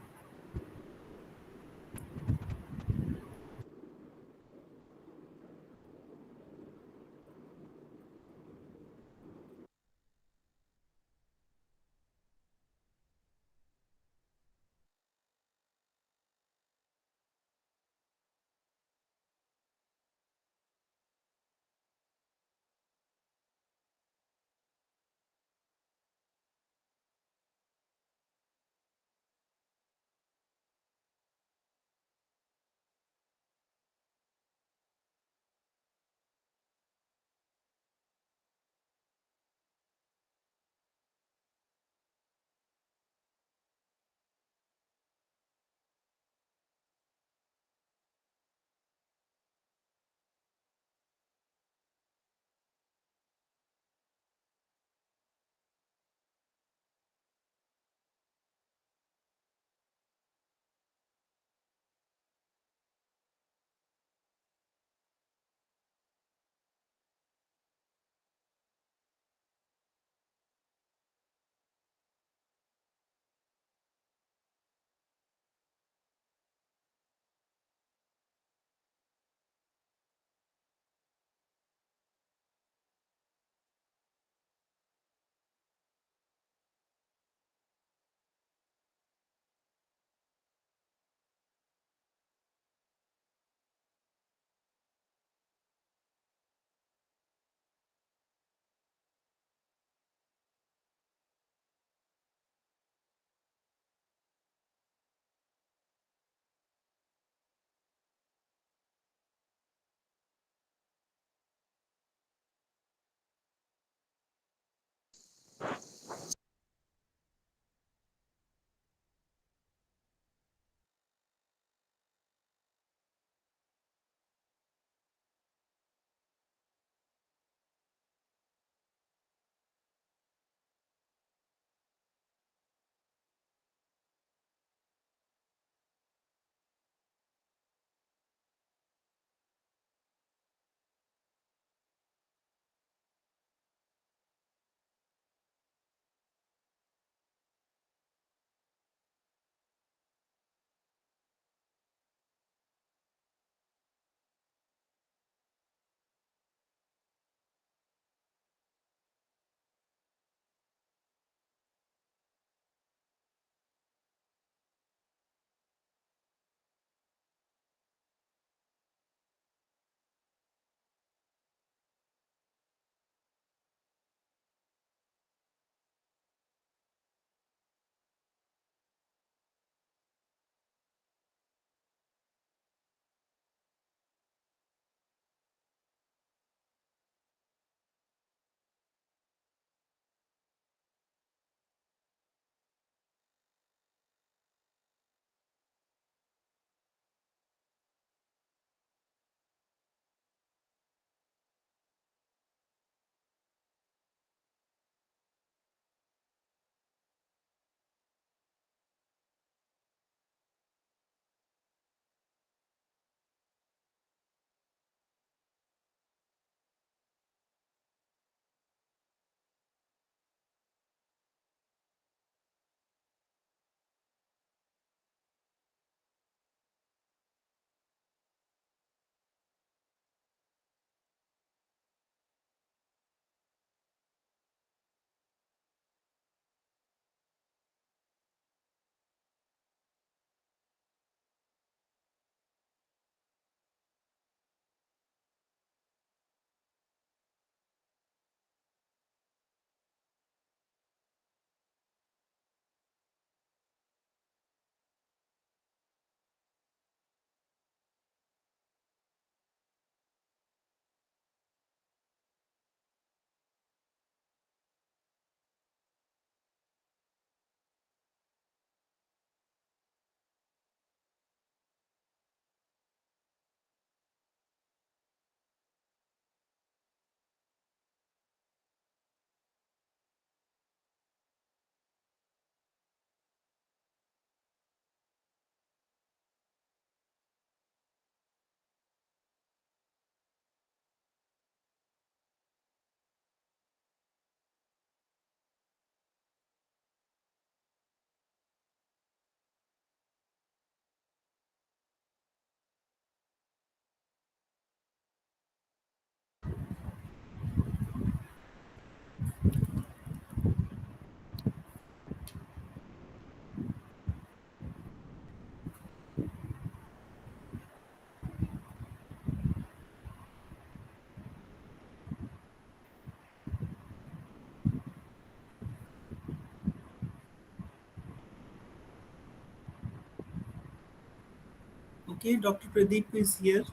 Okay, Dr. Pradeep is here.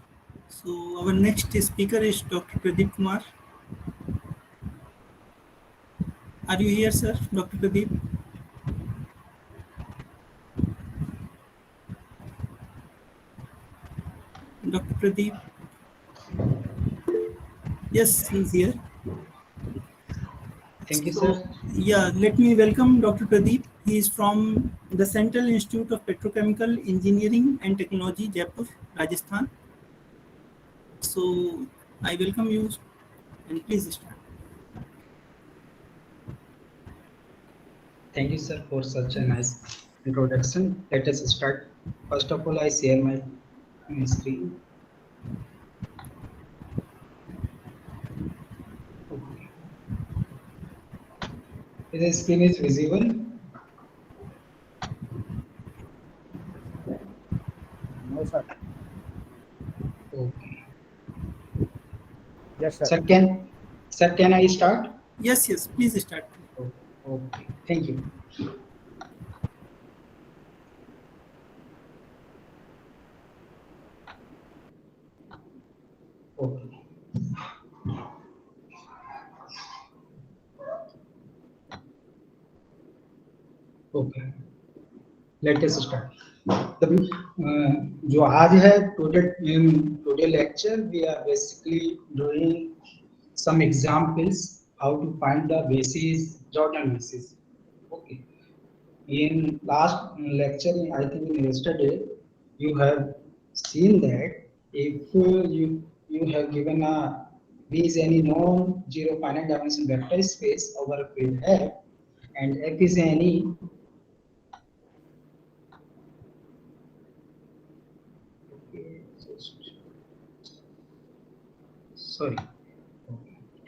So our next speaker is Dr. Pradeep Kumar. Are you here, sir, Dr. Pradeep? Dr. Pradeep? Yes, he's here. Thank you, So, sir. yeah, let me welcome Dr. Pradeep. He is from the Central Institute of Petrochemical Engineering and Technology, Jaipur, Rajasthan. So, I welcome you and please start. Thank you, sir, for such a nice introduction. Let us start. First of all, I share my screen. Okay. The screen is visible. No, sir. Okay. Yes, sir. Sir, can I start? Yes, yes, please start. Oh, okay. Thank you. Okay. Okay. Let us start. जो आज है today lecture, we are basically doing some examples how to find the basis, Jordan basis. Okay. In last lecture, I think yesterday, you have seen that if you have given a V is any non-zero finite dimension vector space over a field F, and F is any sorry,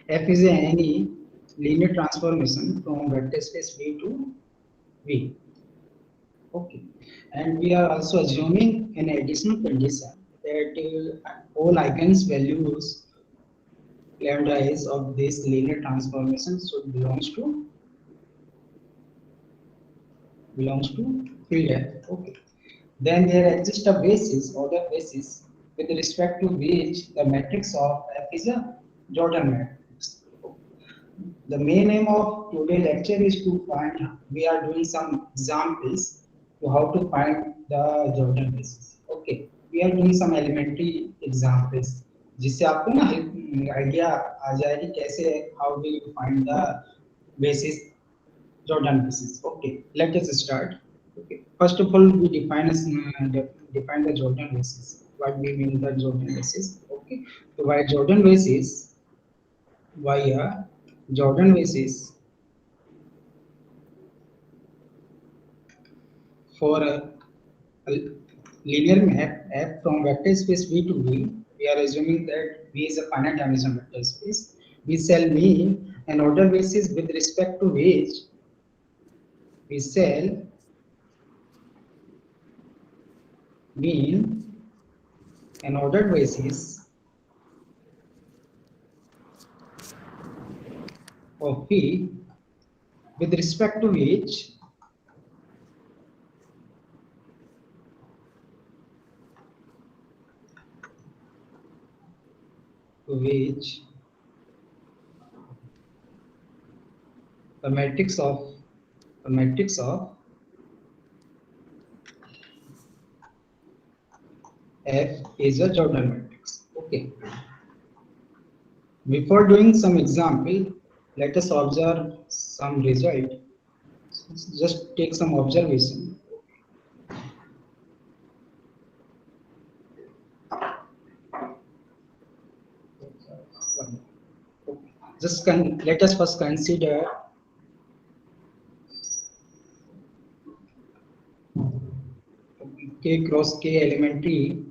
F is any linear transformation from vector space V to V. Okay, and we are also assuming an additional condition that all eigenvalues lambda is of this linear transformation should belongs to field F. Okay, then there exists a basis, order basis, with respect to which the matrix of F is a Jordan matrix. The main aim of today's lecture is to find, we are doing some examples to how to find the Jordan basis. Okay, we are doing some elementary examples जिससे आपको ना idea आ जाए कि कैसे how will you find the basis, Jordan basis. Okay, let us start. Okay, first of all, we define the Jordan basis. What we mean by Jordan basis? Okay, so by Jordan basis, why Jordan basis for a linear map F from vector space V to V, we are assuming that V is a finite dimension vector space. We shall mean an order basis with respect to which we shall mean an ordered basis of V with respect to which the matrix of F is a Jordan matrix. Okay. Before doing some example, let us observe some result. Just take some observation. Let us first consider K cross K elementary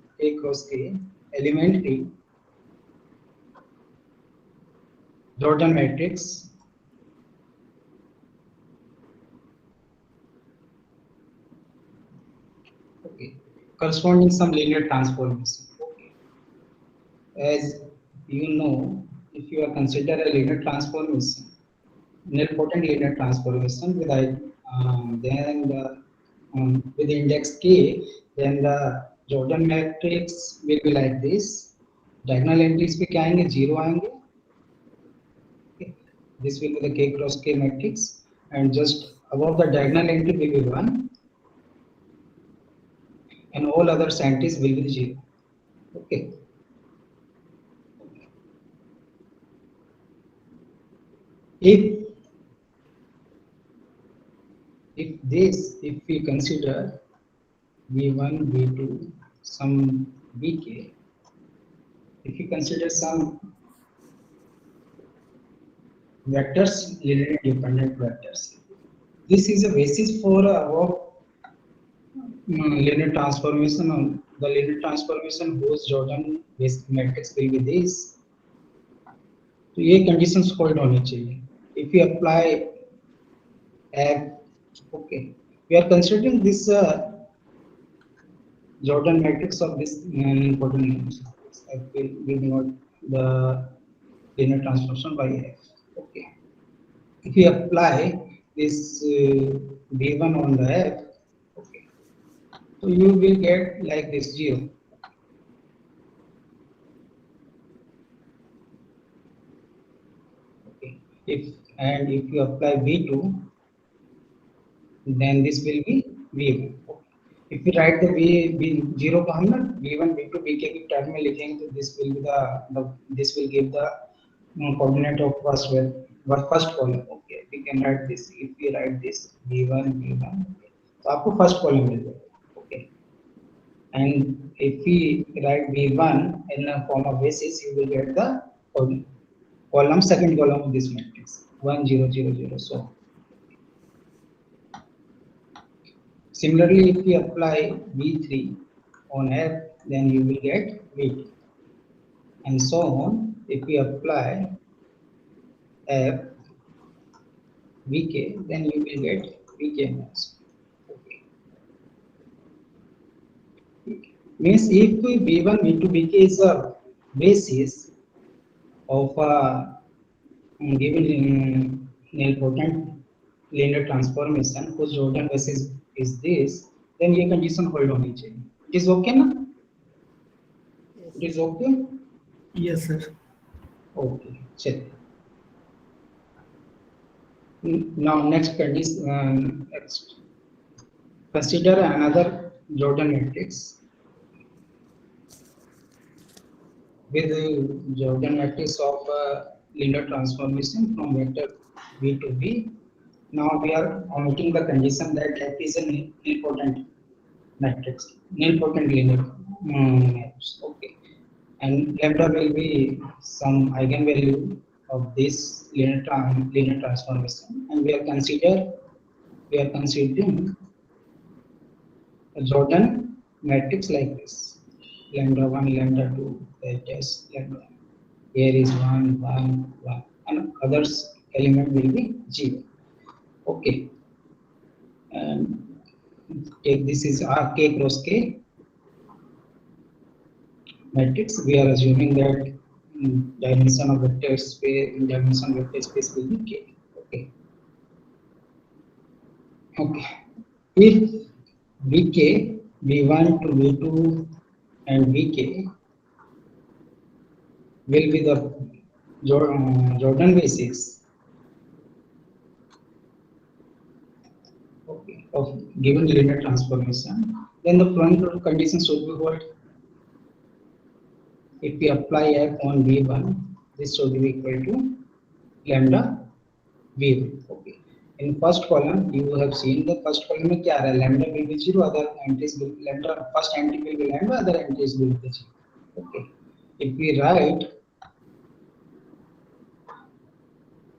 Jordan matrix corresponding some linear transformation. Okay. As you know, if you are consider a linear transformation, nilpotent linear transformation with with index k, then the Jordan matrix will be like this. Diagonal entries पे क्या आएंगे? 0 आएंगे. Okay. This will be the K cross K matrix, and just above the diagonal entry will be 1, and all other entries will be 0. Okay. If we consider V1, V2, some Vk, if you consider some vectors, linearly dependent vectors, this is a basis for our linear transformation. The linear transformation whose Jordan matrix will be this. तो ये conditions hold होनी चाहिए. If we apply okay, we are considering this Jordan matrix of this important names. F will not the linear transformation by F. Okay. If we apply this V1 on the F, okay, so you will get like this 0. Okay. If you apply V2, then this will be V1. Okay. If we write the V0 को हम ना V1, V2, Vk की term में लिखेंगे तो this will be this will give the coordinate of first column. Okay, we can write this. If we write this V1, V1, तो आपको first column मिल जाएगा. Okay, and if we write V1 in a form of basis, you will get the second column of this matrix 1, 0, 0, 0. So similarly, if we apply V3 on F, then you will get V2, and so on. If we apply F Vk, then you will get Vk also. Okay. Means if V1, V2, Vk is a basis of a given nilpotent linear transformation whose Jordan basis is this, then ये condition hold होनी चाहिए. It is okay ना? It is okay? Yes, sir. Okay, check. Now next condition, next consider another Jordan matrix with Jordan matrix of linear transformation from vector V to V. Now we are omitting the condition that F is a nilpotent matrix, nilpotent linear matrix. Okay, and lambda will be some eigenvalue of this linear transformation, and we are considering a Jordan matrix like this: lambda 1, lambda 2, that is lambda. Here is 1, 1, 1, and others element will be 0. Okay, and take this is R K cross K matrix. We are assuming that dimension of vector space will be K. Okay. Okay. If Vk, V1 to V2 and Vk will be the Jordan basis, okay, of given linear transformation, then the following conditions should be what? If we apply F on V1, this should be equal to lambda V1. Okay. In first column, you have seen the first column में क्या आ रहा है? Lambda will be 0, other entries will lambda. First entry will be lambda, other entries will be 0. Okay. If we write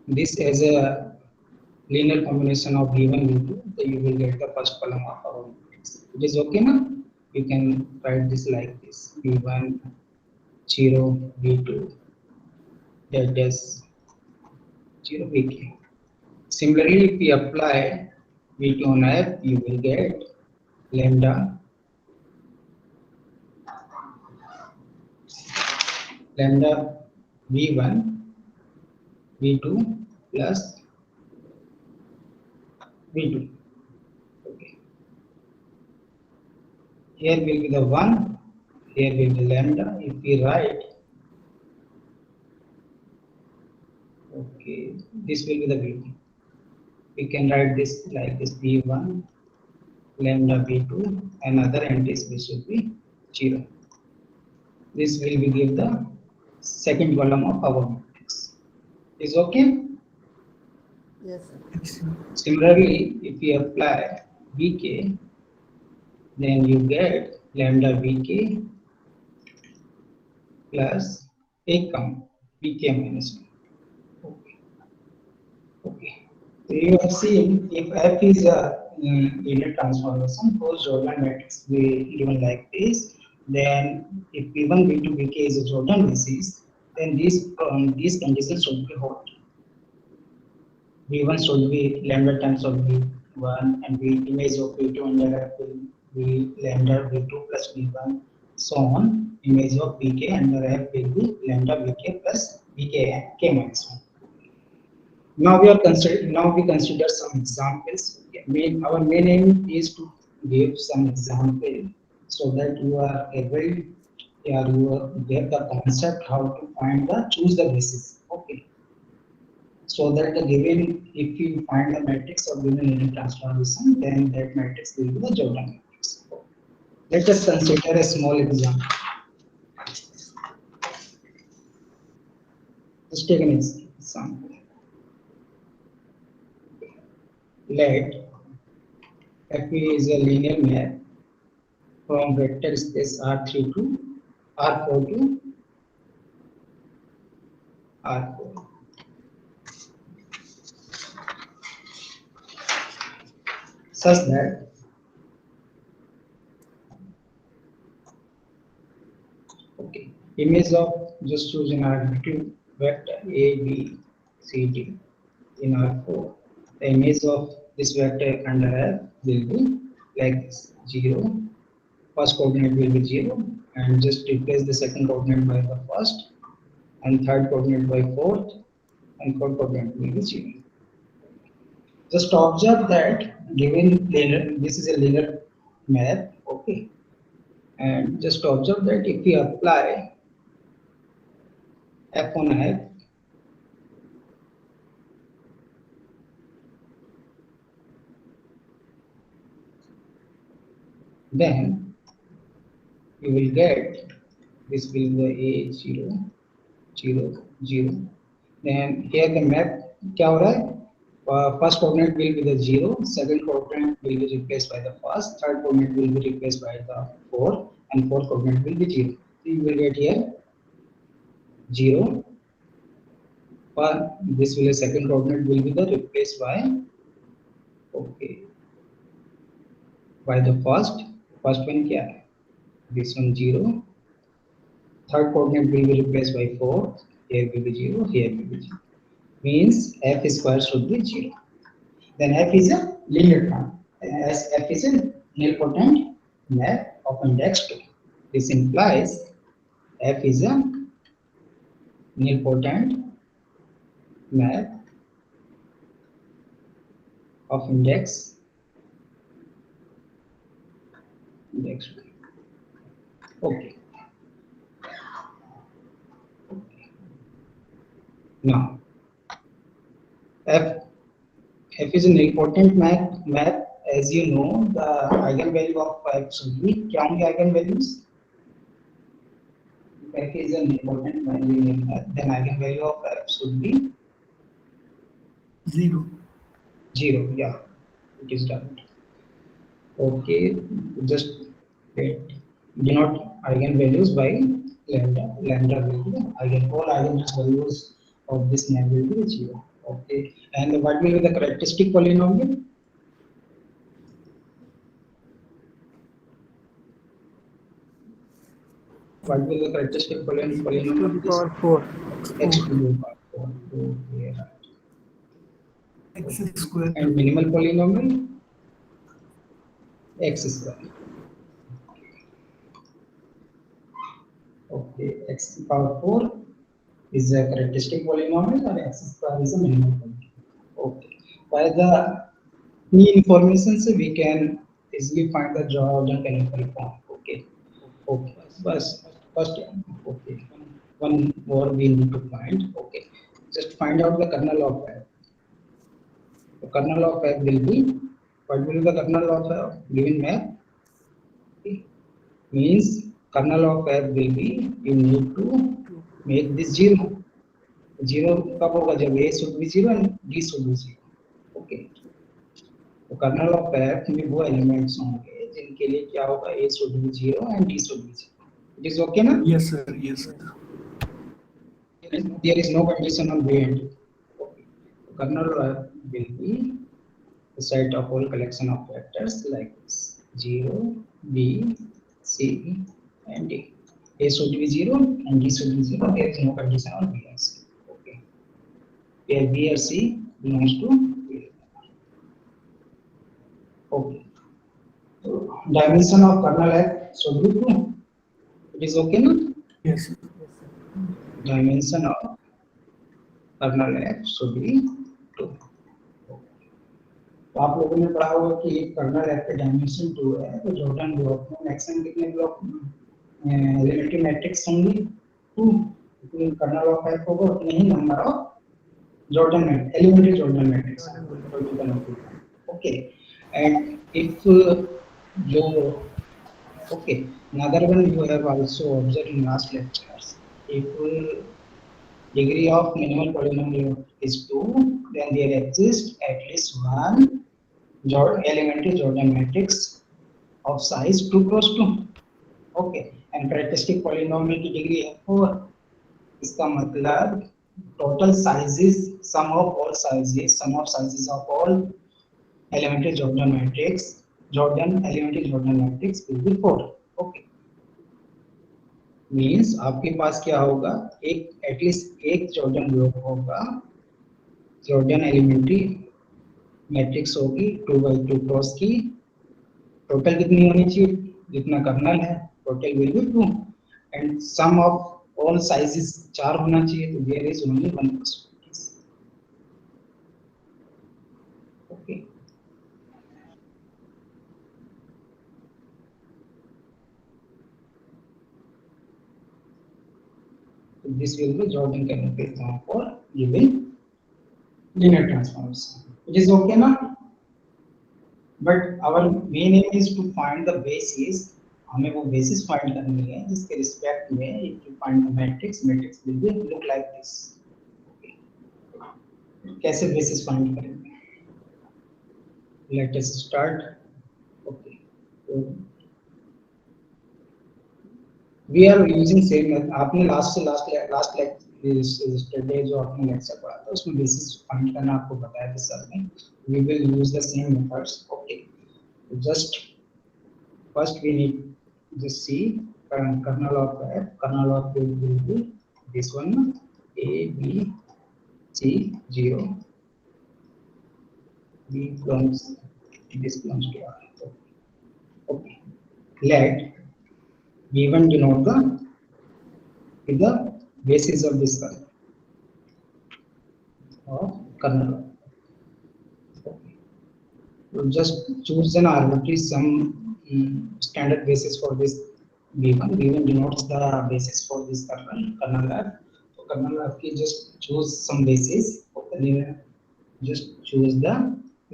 this as a linear combination of V1, V2, then you will get the first column of our matrix. It is okay now? You can write this like this: V1, 0, V2, that is 0, Vk. Similarly, if we apply V2 on F, you will get lambda V1, V2 plus V2. Okay. Here will be the 1, here will be lambda. If we write, okay, this will be the V1. We can write this like this: V1 lambda V2, and other entities which should be 0. This will be give the second column of our matrix. Is okay? Yes, sir. Similarly, if we apply Vk, then you get lambda Vk plus a count Vk minus 1. Okay. Okay. So you have seen if F is a linear transformation for Jordan matrix we given like this, then if V1, V2, Vk is a Jordan basis, then these conditions should be hot. V1 should be lambda times of V1, and V image of V2 under F will be lambda V2 plus V1, so on. Image of Vk under F will be lambda Vk plus Vk k minus 1. Now we consider some examples. Our main aim is to give some example so that you are able, you get the concept how to choose the basis. Okay. So that the given, if you find the matrix of given linear transformation, then that matrix will be the Jordan matrix. Let us consider a small example. Let's take an example. Let F is a linear map from vector space R3 to R4 to R4. Such that okay, image of just choose an arbitrary vector A, B, C, D in R4. The image of this vector under F will be like this: 0. First coordinate will be 0, and just replace the second coordinate by the first, and third coordinate by fourth, and fourth coordinate will be 0. Just observe that given linear, this is a linear map, okay, and just observe that if we apply F on F, then you will get this will be A 0 0 0. Then here the map क्या हो रहा है? First coordinate will be the 0, second coordinate will be replaced by the first, third coordinate will be replaced by the 4, and fourth coordinate will be 0. So you will get here 0. But this will be second coordinate will be the replaced by okay by the first one क्या है? This one 0. Third coordinate will be replaced by 4. Here will be 0. Here will be 0. Means F square should be 0. Then F is a linear term. As F is a nilpotent map of index 2. This implies F is a nilpotent map of index 2. Okay. Now F is an important map. As you know, the eigenvalue of F should be क्या होंगे eigenvalues? F is an important linear map. Then eigenvalue of F should be 0. 0. Yeah, it is done. Okay, just denote eigenvalues by lambda. Lambda will be all eigenvalues of this map will be 0. Okay, and what will be the characteristic polynomial? What will the characteristic polynomial To the power 4. X to the power 4. Okay, right. X square. And minimal polynomial x square. Okay, x to the power 4 is a characteristic polynomial, or x square is a minimal polynomial. Okay, by the key information we can easily find the Jordan Canonical Form. Okay, first, okay, one more we need to find. Okay, just find out the kernel of f. The kernel of f will be, what will be the kernel of a given map? Okay. Means kernel of f will be, you need to make this zero. Zero कब होगा जब a should be zero and d should be zero. Okay. तो kernel of f में वो elements होंगे जिनके लिए क्या होगा, a should be zero and d should be zero. It is okay ना? Yes, sir. Yes, sir. There is no condition on b and d. Okay. So kernel of f will be the set of all collection of vectors like this: 0, b, c, and d. A should be 0 and d should be 0. There is no condition on b and c. Okay. Where b or c belongs to a. Okay. So dimension of kernel f should be 2. It is okay now? Yes, sir. Dimension of kernel f should be 2. तो आप लोगों ने पढ़ा होगा कि kernel F का dimension 2 है, तो जॉर्डन ब्लॉक में मैक्सिमम कितने ब्लॉक एलिमेंट्री मैट्रिक्स होंगी 2, तो कर्नल ऑफ एफ होगा उतने ही number of Jordan elementary Jordan matrix. Okay, and if जो okay, another one you have also observed in last lectures, if degree of minimal polynomial is 2, then there exists at least one elementary Jordan matrix of size 2 cross 2. Okay, and characteristic polynomial की degree है 4. इसका मतलब total sizes, sum of sizes of all elementary Jordan matrix, elementary Jordan matrix will be 4. Okay, means आपके पास क्या होगा, एक at least एक Jordan block होगा, जॉर्डन एलिमेंट्री मैट्रिक्स होगी 2x2 क्रॉस की. टोटल कितनी होनी चाहिए, जितना कर्नल है, total will be 2, and sum of all sizes 4 होना चाहिए, तो there is only 1 possibility. Okay, this will be Jordan Canonical Form for given linear transforms. It is okay now? But our main aim is to find the basis. हमें वो basis find करनी है जिसके respect में if you find the matrix will be look like this. Okay. कैसे basis find करेंगे? Let us start. Okay. So, we are using same method. आपने last yesterday जो आपने लेक्चर पढ़ा था उसमें बेसिस फाइंड करना आपको बताया था सर ने. We will use the same methods. Okay, just first we need to see kernel of f. Kernel of f will be this one, a b c 0, b belongs, this belongs to r. Okay, let B1 denote the basis of this kernel. Okay. So just choose an arbitrary some standard basis for this B1. B1 denotes the basis for this kernel f. So kernel f की just choose some basis. Okay. Just choose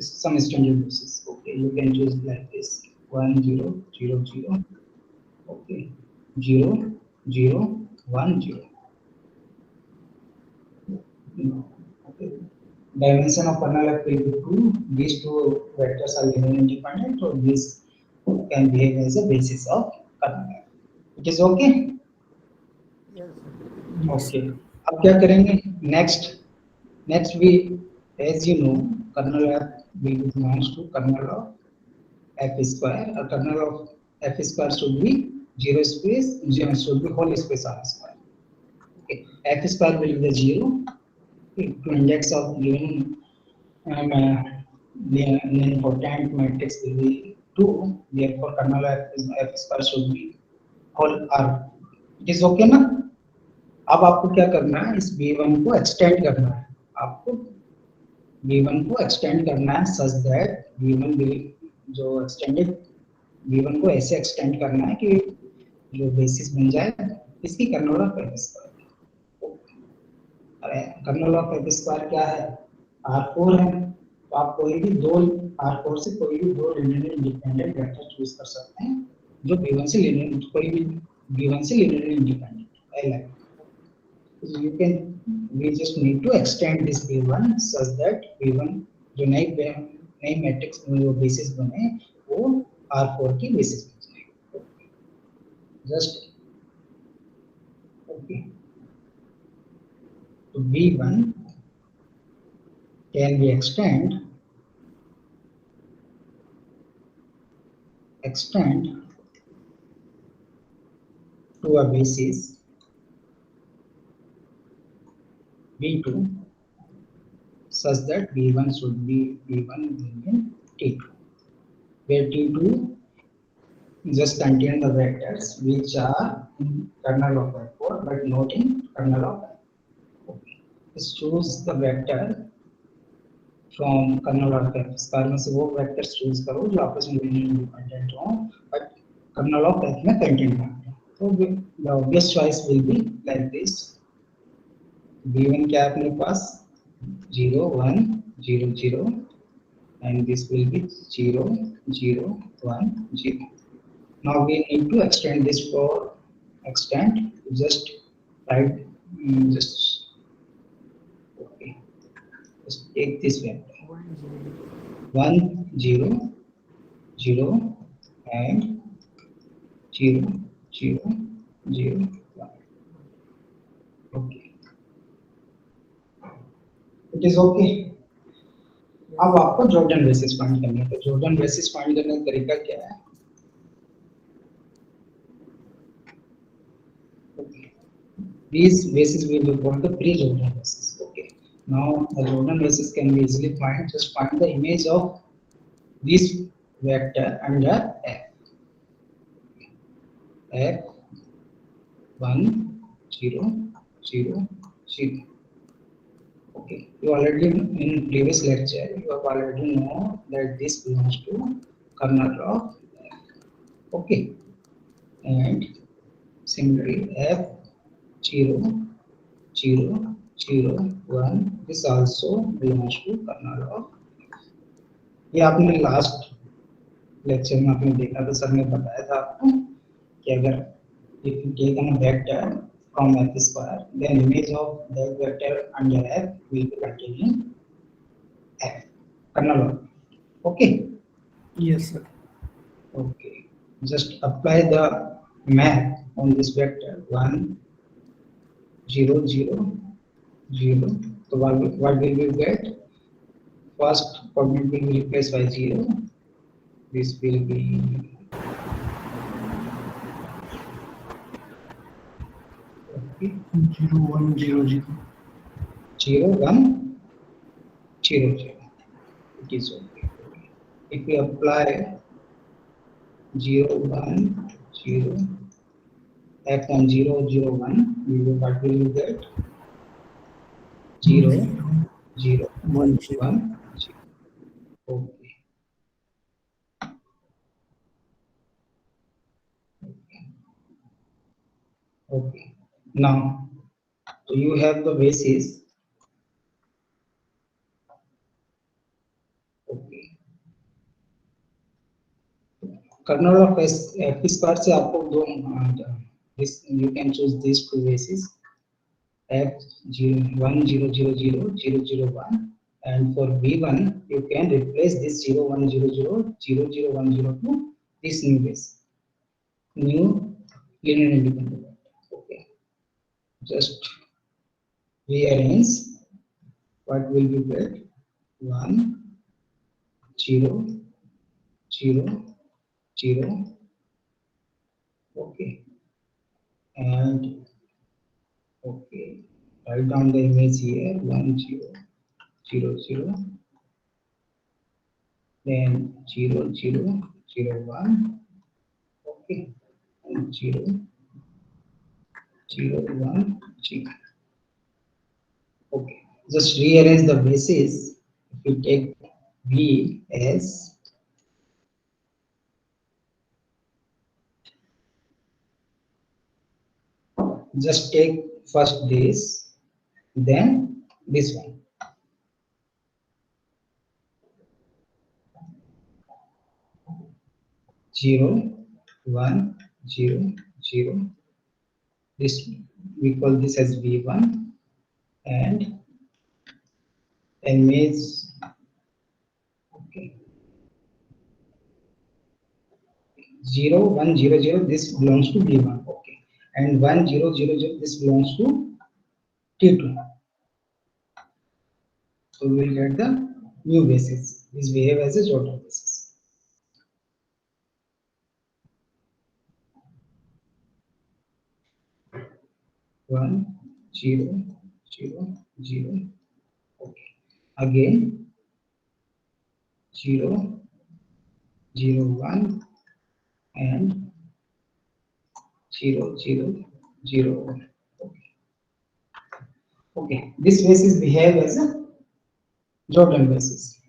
some standard basis. Okay, you can choose like this 1 0 0 0. Okay, 0 0 1 0. Okay, dimension of kernel f will be 2. These two vectors are linearly independent, so this can behave as a basis of kernel f. It is okay? Yes. Okay. अब क्या करेंगे? Next we, as you know, kernel f will belongs to kernel of f square. A kernel of f square should be 0 space, should be whole space r square. Okay, f square will be the 0. Okay, to index of given important matrix will be 2. Therefore, kernel f square should be whole r. It is okay ना? अब आपको क्या करना है, इस b1 को extend करना है. आपको b1 को एक्सटेंड करना है such that b1 जो एक्सटेंडेड b1 को ऐसे एक्सटेंड करना है कि जो बेसिस बन जाएगा इसकी कर्नल ऑफ एफ स्क्वायर। अरे कर्नल ऑफ एफ स्क्वायर क्या है, R4 है, तो आप कोई भी दो R4 से कोई भी दो लीनियरली इंडिपेंडेंट वेक्टर चूज कर सकते हैं जो V1 से लीनियर, कोई भी V1 से लीनियरली इंडिपेंडेंट है। You can, we just need to extend this V1 such that V1 जो नई मैट्रिक्स में जो बेसिस बने वो R4 की बेसिस बन जाएगी। जस्ट ओके, तो V1 can be extend to a basis V2 such that V1 should be V1 union T2, where T2 just contain the vectors which are in kernel of F4 but not in kernel of F4. Okay. Just choose the vector from kernel of F square में से वो vectors choose करो जो आपस में linear independent हो but kernel of F में contain करते हैं। तो the obvious choice will be like this, V1 क्या अपने पास 0 1 0 0 and this will be 0 0 1 0. Now we need to extend this for extend, just write just okay, just take this vector 1 0 0 and 0 0 0 1. Okay, it is okay. अब आपको Jordan basis find करना है। तो Jordan basis find करने का तरीका क्या है? These bases will be called the pre-Jordan bases. Okay. Now the Jordan bases can be easily find. Just find the image of this vector under F. F 1 0 0 0. Okay. You already in previous lecture you have already know that this belongs to kernel of F. Okay. And similarly F 0 0 0 1 this also belongs to kernel of F. ये आपने last lecture में आपने देखा था, sir ने बताया था आपको कि अगर if you take a vector from F square then image of that vector under F will be containing F kernel of F. Okay. Yes, sir. Okay. Just apply the map on this vector 1 0 0 0. So what will we get? First coordinate will be replaced by 0. This will be 0 1 0 0. 0 1 0 0. It is okay. If we apply 0 1 0 F on 0 0 1, what will you get? 0 0 1 0. 1 0. Okay. Okay. Now, so you have the basis. Okay. Kernel of F square से आपको दो this you can choose these two bases F 1 0 0 0 0 0 1, and for V1 you can replace this 0 1 0 0 0 0 1 0 to this new base, new linear independent vector. Okay, just rearrange. What will be get? 1 0 0 0. Okay, and okay, write down the image here 1 0 0 0, then 0 0 0 1. Okay, and 0 0 1 0. Okay, just rearrange the bases. If we take B as just take first this, then this one. Zero, 1, 0, 0. This we call this as V1, and image, okay, 0, 1, 0, 0, this belongs to V1, okay, and 1, 0, 0, 0, this belongs to T2. So we will get the new basis, which behave as a Jordan basis. One, 0, 0, 0, okay. Again, 0, 0, 1, and 0, 0, 0, 1. Okay. Okay. This basis behave as a Jordan basis.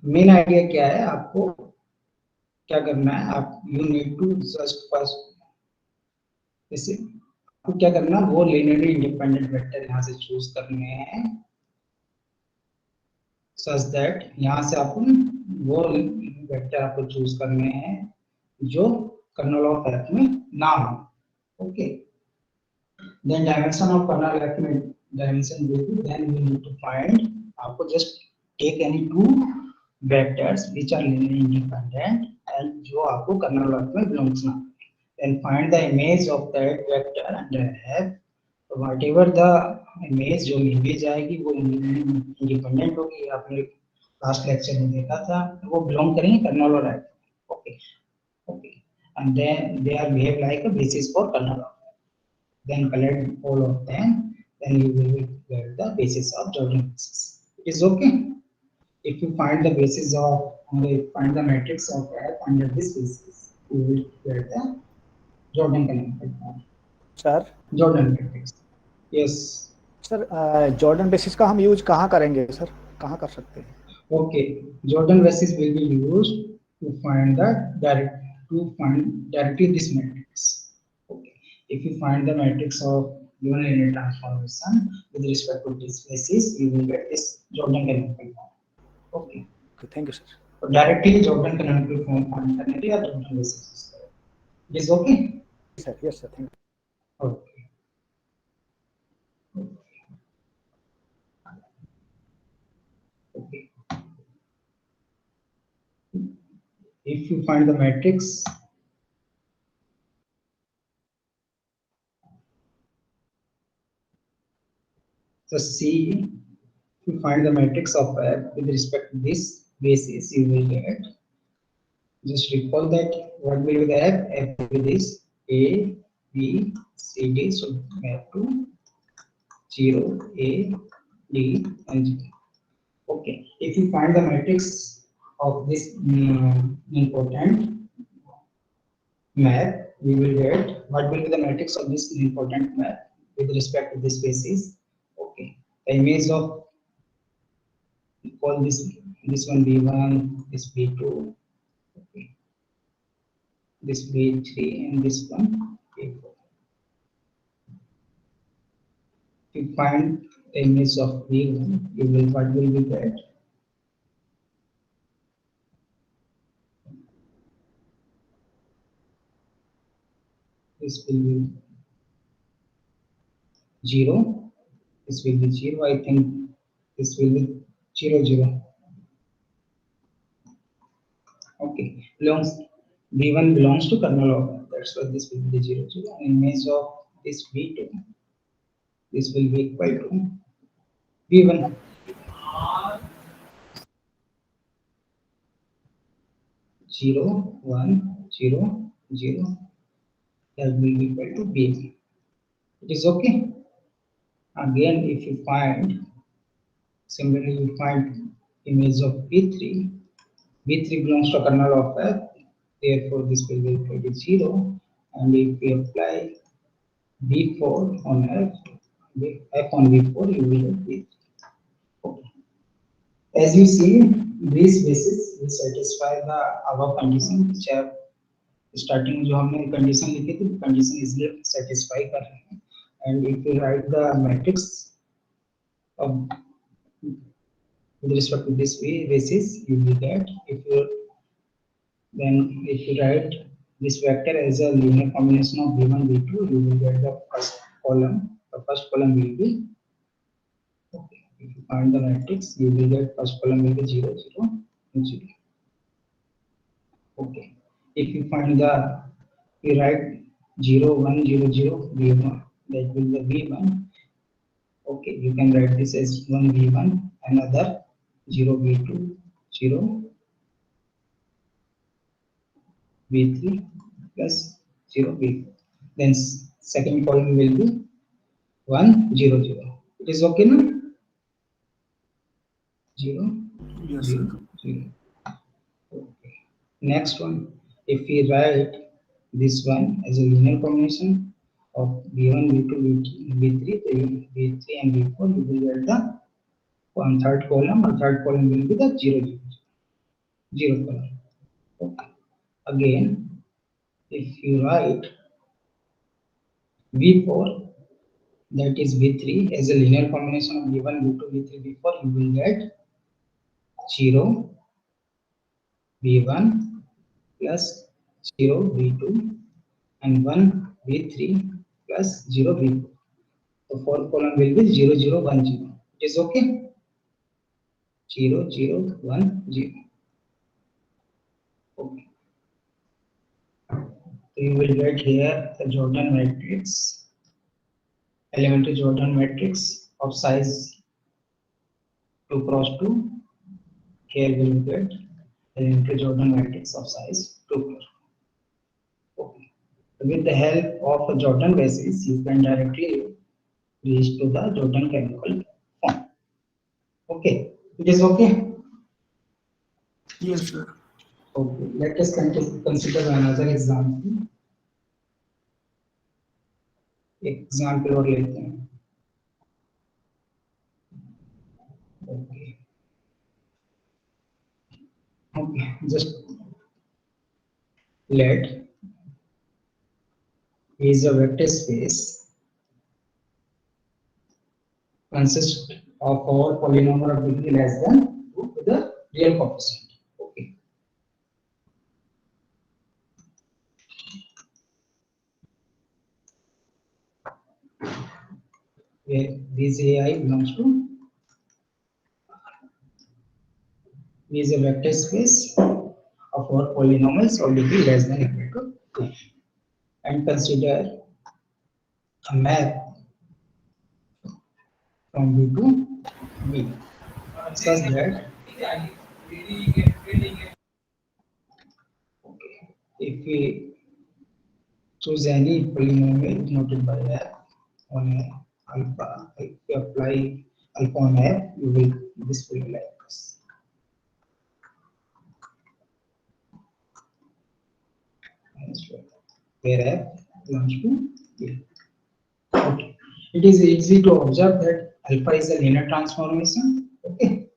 Main idea क्या है, आपको क्या करना है, आप you need to just first, जैसे आपको क्या करना, वो लीनियरली इंडिपेंडेंट वेक्टर यहाँ से चूज करने हैं, सच दैट यहाँ से आपको वो वेक्टर आपको चूज करने हैं जो कर्नल ऑफ एफ में ना हो, okay. Then dimension of kernel F में डायमेंशन दे दो, then we need to find, आपको just take any two vectors which are linearly independent and जो आपको कर्नल ऑफ में belongs ना, then find the image of that vector under F, whatever the image, जो image आएगी वो independent होगी, आपने लास्ट लेक्चर में देखा था, वो बिलोंग करेंगे कर्नल और F, okay okay, and then they are behave like a basis for kernel of F. Then collect all of them, then you will get the basis of Jordan basis. It is okay. If you find the basis of, find the matrix of F under this basis, you will get the Jordan canonical form. Sir Jordan matrix. Yes. Sir Jordan basis का हम use कहाँ करेंगे sir, कहाँ कर सकते हैं? Okay, Jordan basis will be used to find the directly this matrix. Okay, if you find the matrix of given linear transformation with respect to this basis, you will get this Jordan canonical form. Okay. Thank you sir. So directly Jordan canonical form find करने के लिए आप Jordan basis. It is okay. Sir yes sir, thank you. Okay. Okay. If you find the matrix, just see, if you find the matrix of F with respect to this basis, you will get, just recall that what will be the F? F will be this A, B, C, D, so map to 0, A, D, and G. Okay, if you find the matrix of this important map, we will get what will be the matrix of this important map with respect to this basis. Okay, the image of, call this one B1, this B2, okay, this B3, and this one B4. If you find the image of B1, you will, what will be that? This will be 0, this will be 0, I think this will be 0, 0. Okay, belongs, B1 belongs to kernel of F, that's why this will be 0, 0, and image of this B2, this will be equal to B1. Zero, 1, 0, 0, that will be equal to B. It is okay. Again, if you find, similarly you find image of B3, B3 belongs to kernel of F, therefore this will be equal to 0, and if we apply B4 on F, F on B4, you will get B3. Okay. As you see, these bases will satisfy the above condition which have starting जो हमने condition लिखी थी condition इसलिए satisfy कर रहे हैं. And if you write the matrix of with respect to this basis, you will get if you write this vector as a linear combination of v1 v2, you will get the first column. The first column will be okay. If you find the matrix, you will get first column will be 0 0 and 0. Okay. If you find the you write 0 1 0 0 v1, that will be v1. Okay, you can write this as 1 v1, another 0 v2 0 v3 plus 0 v4. Then second column will be 1 0 0. It is okay now? 0 Yes, 0 sir. 0. Okay. Next one, if we write this one as a linear combination of v1 v2 v3 v3 and v4, you will get the one third column, or third column will be the 0 0 0 column. Okay. Again, if you write v4, that is v3 as a linear combination of v1 v2 v3 v4, you will get 0 v1 plus 0 v2 and 1 v3 plus 0 v4. The fourth column will be 0 0 1 0. It is okay? 0 0 1 0. Okay. So you will get here the Jordan matrix, elementary Jordan matrix of size 2 cross 2. Here we will get elementary Jordan matrix of size 2 cross 2. Okay. With the help of a Jordan basis, you can directly reach to the Jordan canonical form. Okay. It is okay? Yes, sir. Okay. Let us consider another example. Example और लेते हैं. Okay. Okay. Just let is a vector space consists of all polynomial of degree less than 2 to the real coefficient. Okay. Where this AI belongs to is a vector space of all polynomials of degree less than equal to 2, and consider a map from V to V such that okay, if we choose any polynomial denoted by f on alpha, if we apply alpha on f, you will this will be like this. Where f belongs to V. Okay. It is easy to observe that alpha is a linear transformation. Okay.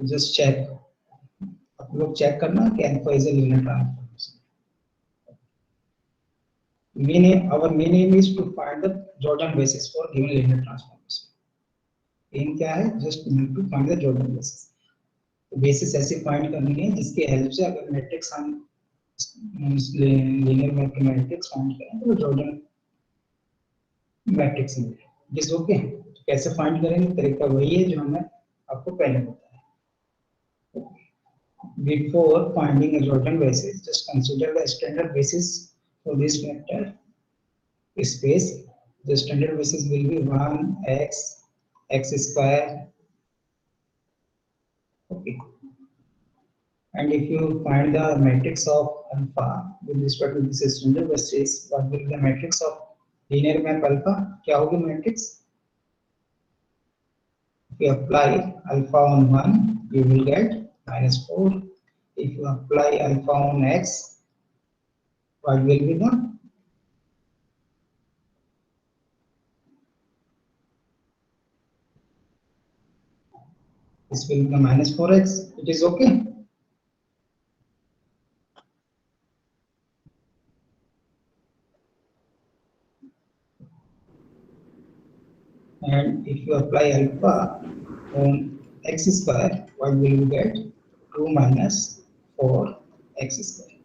Just check. आप लोग check करना कि alpha is a linear transformation. Our main aim is to find the Jordan basis for given linear transformation. Aim क्या है? Just need to find the Jordan basis. Basis ऐसे find करनी है जिसके help से अगर matrix हम linear mathematics find करें तो Jordan मैट्रिक्स में दिस ओके. कैसे फाइंड करेंगे? तरीका वही है जो हमने आपको पहले बताया. Before finding a Jordan basis, just consider the standard basis for this vector space. The standard basis will be 1x x square. Okay. And if you find the matrix of alpha with respect to this standard basis, what will be the matrix of linear map alpha? क्या होगी matrix? If you apply alpha on 1, you will get -4. If you apply alpha on x, what will be the This will become minus 4x. It is okay. And if you apply alpha on x square, what will you get? 2 minus 4x square.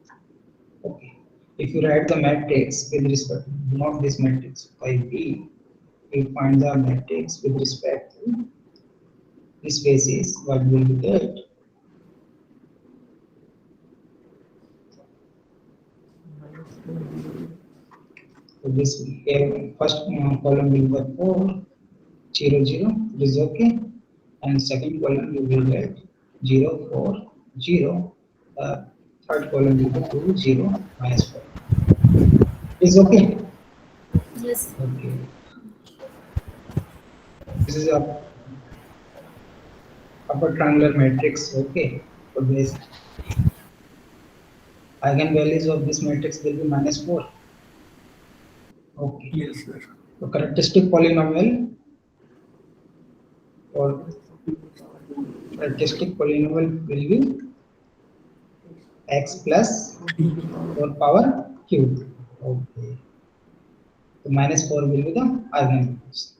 Okay. If you write the matrix with respect, not this matrix, by B, you find the matrix with respect to this basis, what will you get? So this here, first column will be 4, 0, 0, it is okay. And second column you will get 0, 4, 0. Third column will be 2, 0, minus 4. Is okay? Yes. Okay. This is a upper triangular matrix, okay. So this eigenvalues of this matrix will be minus 4. Okay. Yes, sir. So characteristic polynomial or characteristic polynomial will be x plus 4 power cube. Okay. So minus 4 will be the eigenvalues.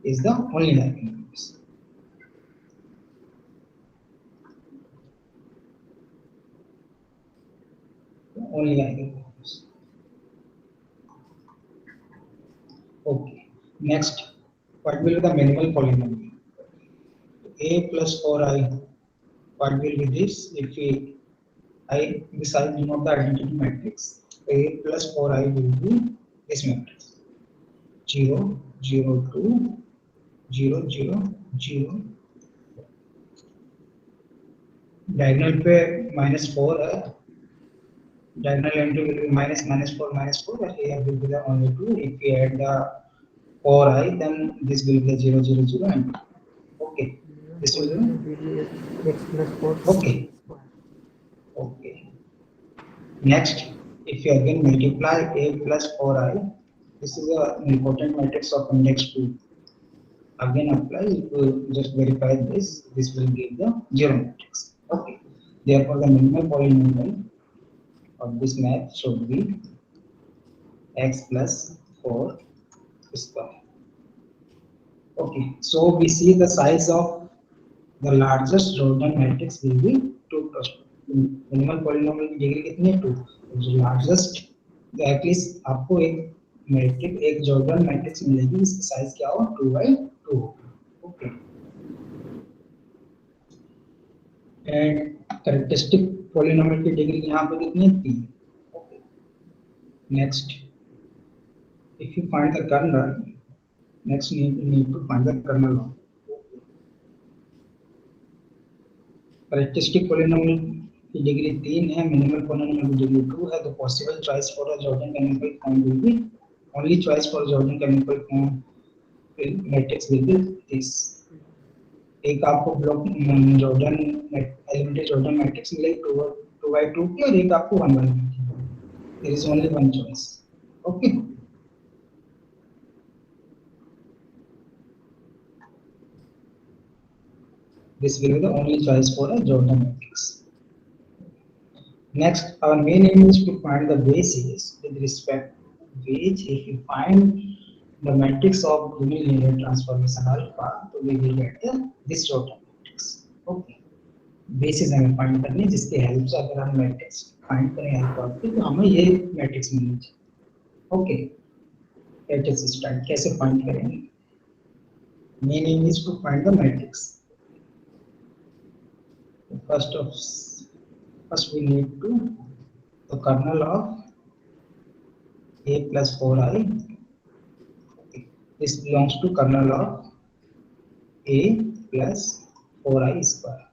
Is the only eigenvalues. The only eigenvalues. Okay. Next, what will be the minimal polynomial? A plus 4i. What will be this? If we this I denote the identity matrix. A plus 4i will be this matrix. 0, 0, 2, 0, 0, 0. Diagonal पे -4 है. Diagonal entry will be minus 4 and here will be the only 2. If we add the 4i, then this will be the 0, 0, 0 and 2. Okay. This will be x plus 4 okay. Okay. Next, if you again multiply a plus 4i, this is an important matrix of index 2. Again apply, if you just verify this, this will give the 0 matrix. Okay. Therefore, the minimal polynomial of this map should be x plus 4 square. Okay, so we see the size of the largest Jordan matrix will be 2 plus 2. Minimal polynomial की degree कितनी है 2. जो largest at least आपको एक matrix एक Jordan matrix मिलेगी इसकी size क्या हो 2/2 ओके एंड कैरेक्टरिस्टिक पॉलिनोमियल की डिग्री यहाँ पे कितनी है 3 okay next if you find the kernel next need to find the kernel of characteristic polynomial की डिग्री 3 है मिनिमल पॉलिनोमियल की डिग्री 2 है तो possible choice for a Jordan canonical form will be only choice for Jordan canonical form matrix will be this एक आपको block Jordan elementary Jordan matrix मिलेगी 2/2 की और एक आपको 1/2 की there is only one choice okay this will be the only choice for a Jordan matrix. Next, our main aim is to find the basis with respect to which if we find the matrix of linear transformation alpha, so we will get this Jordan matrix. Okay. Basis हमें find करनी जिसके help से अगर हम matrix find करें alpha तो हमें ये matrix मिलनी चाहिए. Okay. Let us start. कैसे find करेंगे? Main aim is to find the matrix. First we need to the kernel of a plus 4i. Okay. This belongs to kernel of a plus 4i square.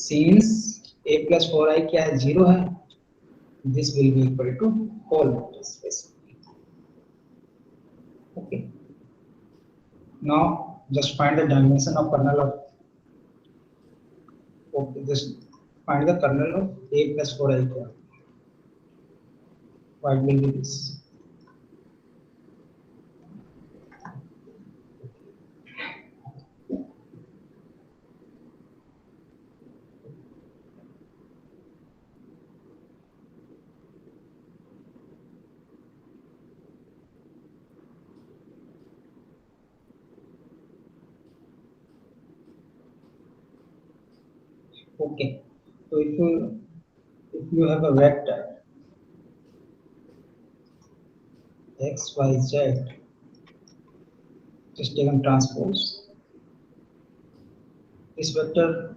Since a plus 4i क्या है 0 है, this will be equal to whole matrix. Okay. Now just find the dimension of kernel of okay, just find the kernel of a plus 4i. What will be this? Okay. So if you have a vector x, y, z, just take a transpose. This vector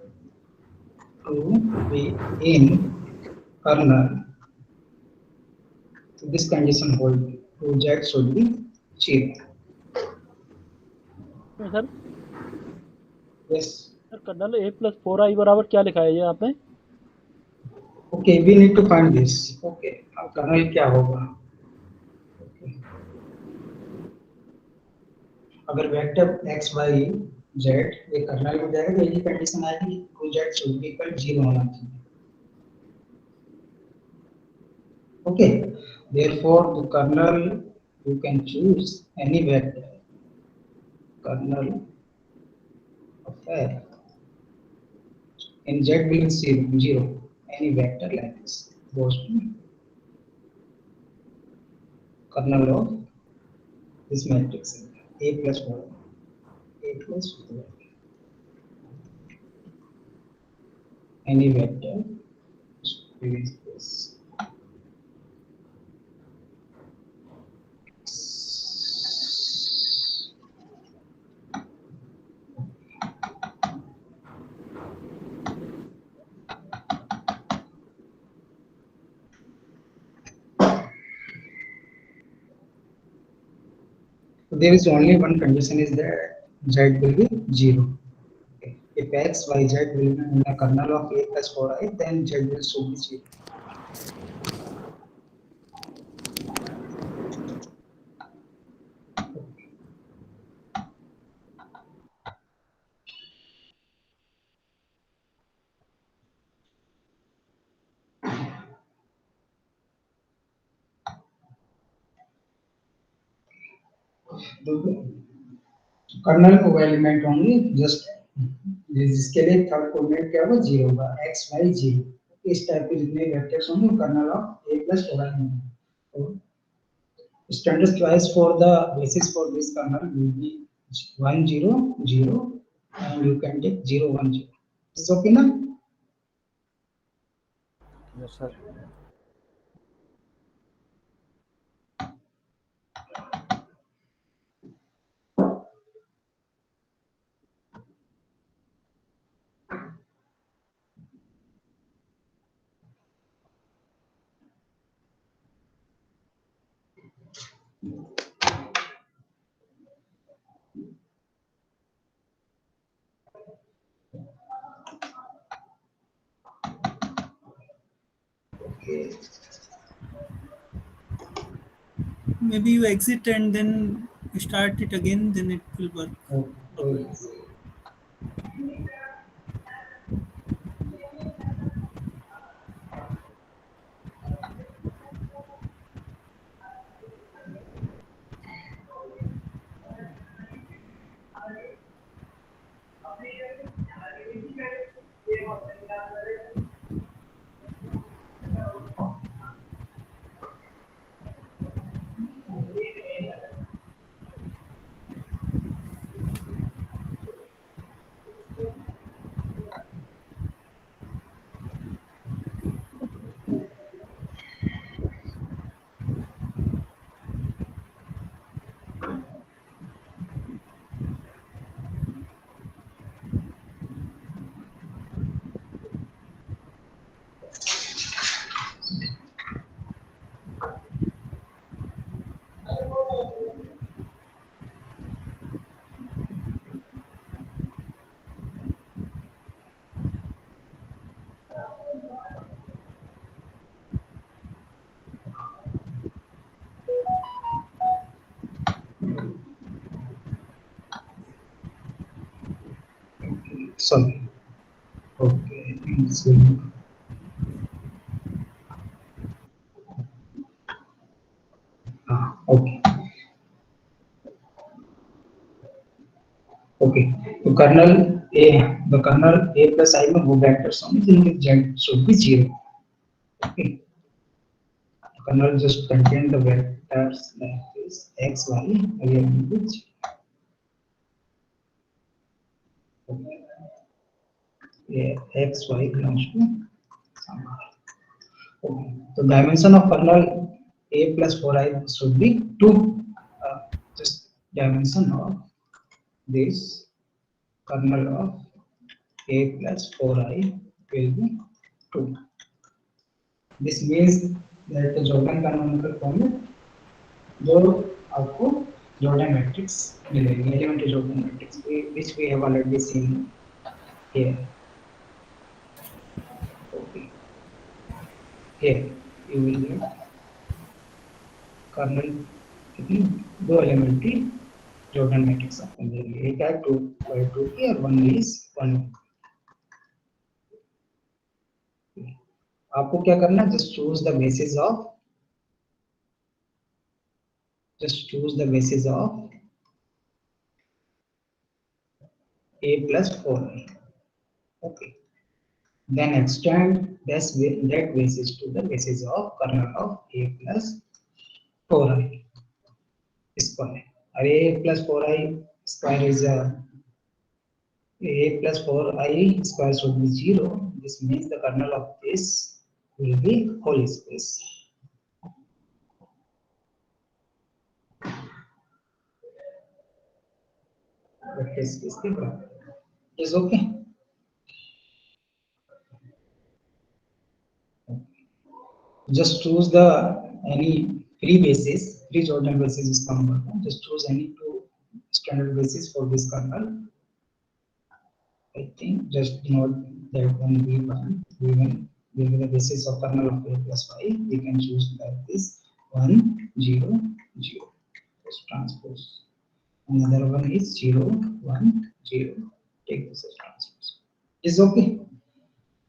to be in kernel. So this condition hold to z should be 0. Sir Yes. Sir kernel a plus 4i बराबर क्या लिखा है ये यहाँ पे? Okay, we need to find this. Okay, अब colonel क्या होगा? Okay. अगर वेक्टर x, y, z ये कर्नल में जाएगा तो ये कंडीशन आएगी to z should be equal 0 होना चाहिए. Okay, therefore the kernel you can choose any vector kernel of f and z will be 0 any vector like this goes to kernel of this matrix a plus 1 a plus 4 any vector is this. There is only one condition is that z will be 0. Okay. If x, y, z will be in the kernel of a plus 4i, then z will should be 0. Colonel को element only just जिसके लिए third coordinate क्या होगा 0 होगा x y 0 इस type के जितने vectors होंगे colonel of a plus 4i होंगे. Standard choice for the basis for this kernel will be 1 0 0 and you can take 0 1 0. Is okay now? Yes sir. Okay. Maybe you exit and then start it again, then it will work. Okay. Sorry. Okay, I think it's going. Okay. Okay. तो colonel A the kernel A plus I में वो vectors होंगे जिनके z should be 0. Okay. Kernel just contain the vectors like this x y again which x y belongs to Sharma. Okay. So dimension of kernel A plus 4i should be 2. Just dimension of this kernel of A plus 4i will be 2. This means that the Jordan canonical form है जो आपको Jordan matrix मिलेगी, elementary Jordan matrix, which we have already seen here. Okay. Here you will get kernel कितनी दो elementary Jordan matrix आपको मिलेगी, एक है 2 by 2 की और 1 is 1. आपको क्या करना है, just choose the basis of A plus 4i. Okay. Then extend that basis to the basis of kernel of A plus 4i square. A plus 4i square is A plus 4i square should be 0. This means the kernel of this will be whole space. Vector space के बराबर. Is okay. Just choose the any free basis, free Jordan basis is common. Just choose any two standard basis for this kernel. I think just note that one V1 will be the basis of kernel of A plus 5. We can choose like this 1 0 0. Just transpose. Another one is 0 1 0. Take this as transpose. Is okay.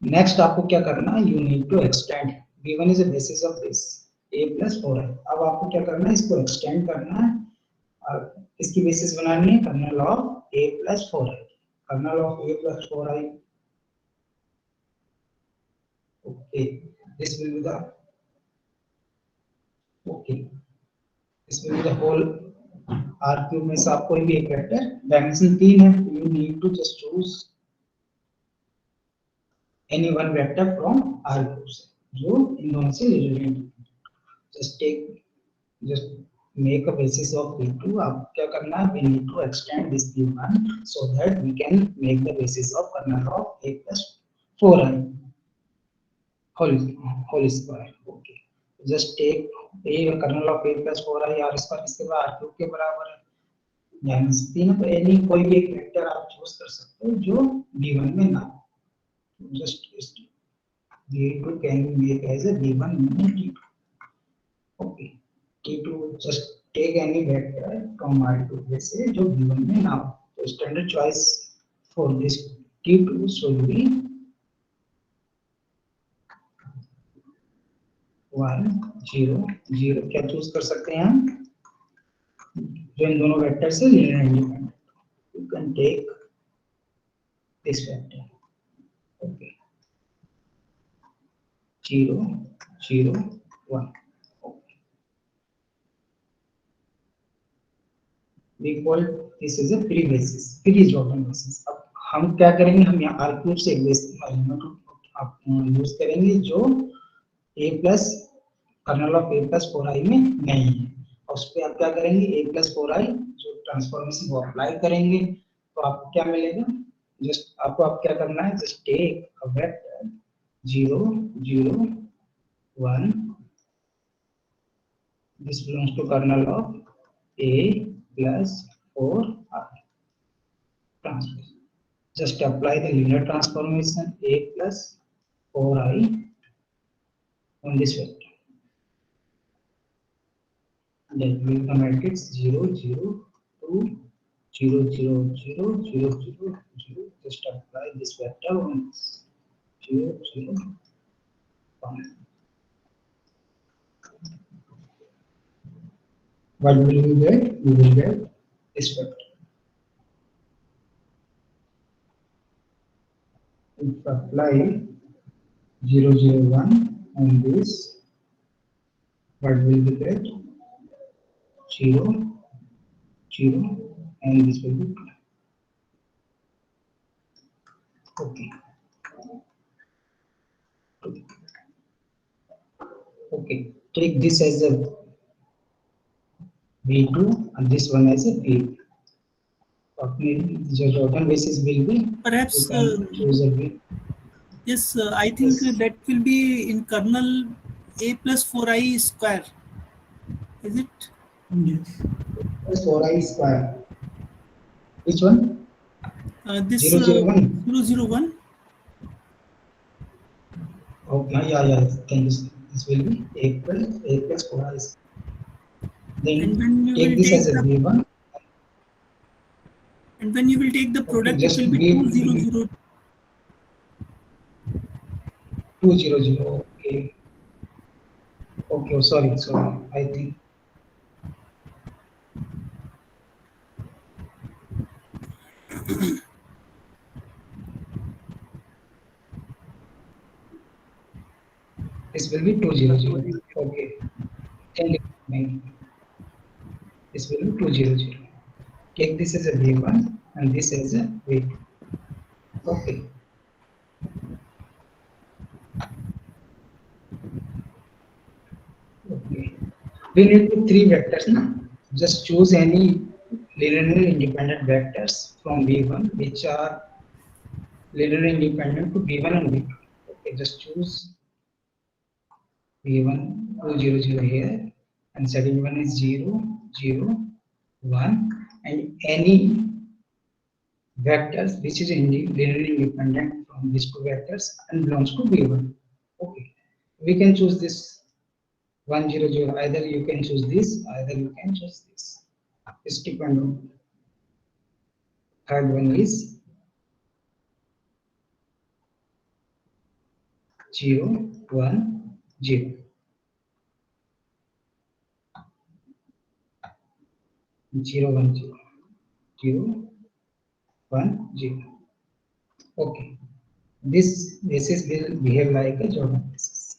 Next आपको क्या करना है, you need to extend. V1 is a basis of this A plus 4i. अब आपको क्या करना है, इसको extend करना है और इसकी basis बनानी है kernel of A plus 4i. Kernel of A plus 4i. Okay, this will be the this will be the whole R cube में से आप कोई भी एक वेक्टर, डायमेंशन 3 है, you need to just choose any one vector from R cube से जो इन दोनों से related. just make a basis of V2. अब क्या करना है, we need to extend this V1 so that we can make the basis of kernel of A plus 4i whole square. Okay, just take A kernel of A plus 4i R square, इसके बाद R cube के बराबर है. Dimension 3 पर any कोई भी एक vector आप चूज कर सकते हो जो V1 में ना हो. just V2 can be made as a V1 minus T2. Okay, T2 just take any vector from R2 से जो V1 में ना हो. तो standard choice for this T2 should be 1 0 0. क्या चूज कर सकते हैं हम, जो इन दोनों वेक्टर से linear independent. You can take this vector. Okay, 0 0 1. Okay, we call this is a free basis, free Jordan basis. अब हम क्या करेंगे, हम यहाँ R cube से एक बेसिस आप यूज करेंगे जो A plus kernel of A plus 4i में नहीं है. और उस पर आप क्या करेंगे, A plus 4i जो ट्रांसफॉर्मेशन को अप्लाई करेंगे तो आपको क्या मिलेगा. जस्ट आपको आप क्या करना है, just take a vector 0 0 1. This belongs to kernel of A plus 4i. Transformation, just apply the linear transformation A plus 4i on this vector. That will be the matrix 0 0 2 0 0 0 0 0 0. Just apply this vector on 0 0 1. What will we get? We will get this vector. If apply 0 0 1 on this, what will we get? 0 0 and this will be 2. Okay, Okay, take this as a V2 and this one as a V. The Jordan basis will be, Perhaps you can choose a V. yes, I think Yes. that will be in kernel a plus 4i square. Is it? Yes. Plus 4i square. Which one? This 001. 001. Okay, yeah. Thank you, sir. This will be a plus 4i square. And Then when you take will this take as a the V1. and when you will take the Okay, product, it just will be V 200. 200. Okay. Okay, oh, sorry. I think this will be 200. Okay. Thank you. This will be 200. Take this as a V1 and this as a V2. Okay. Okay. We need three vectors now. Just choose any linearly independent vectors from V1 which are linearly independent to V1 and V2. Okay, just choose V1 200 here and setting one is 0, 0, 1 and any vectors which is linearly independent from these two vectors and belongs to V1. Okay. We can choose this 100. Either you can choose this, either you can choose this. It's depend on. Third one is 0, 1, 0. 0, 1, 0. 0, 1, 0. Okay. This basis will behave like a Jordan basis.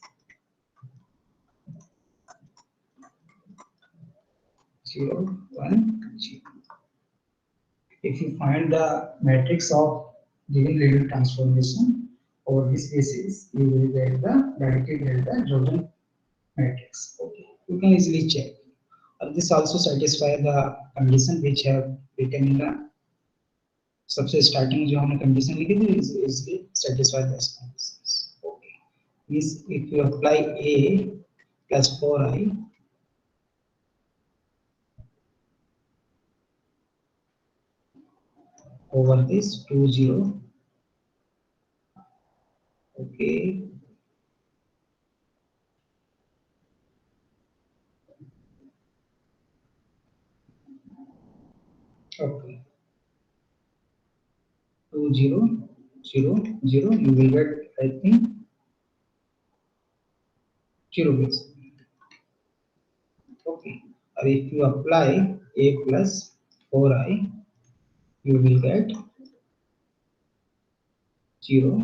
0, 1, 0. If you find the matrix of given linear transformation over this basis, you will get the directly get the Jordan matrix. Okay, you can easily check. This also satisfy the condition which have written in the सबसे starting जो हमने condition लिखी थी is easily satisfy those conditions. Okay, is if you apply a plus 4i over this 20. Okay. Okay. 20, 0, 0, you will get, I think, 0 base. Okay. Or if you apply a plus 4i, you will get 0,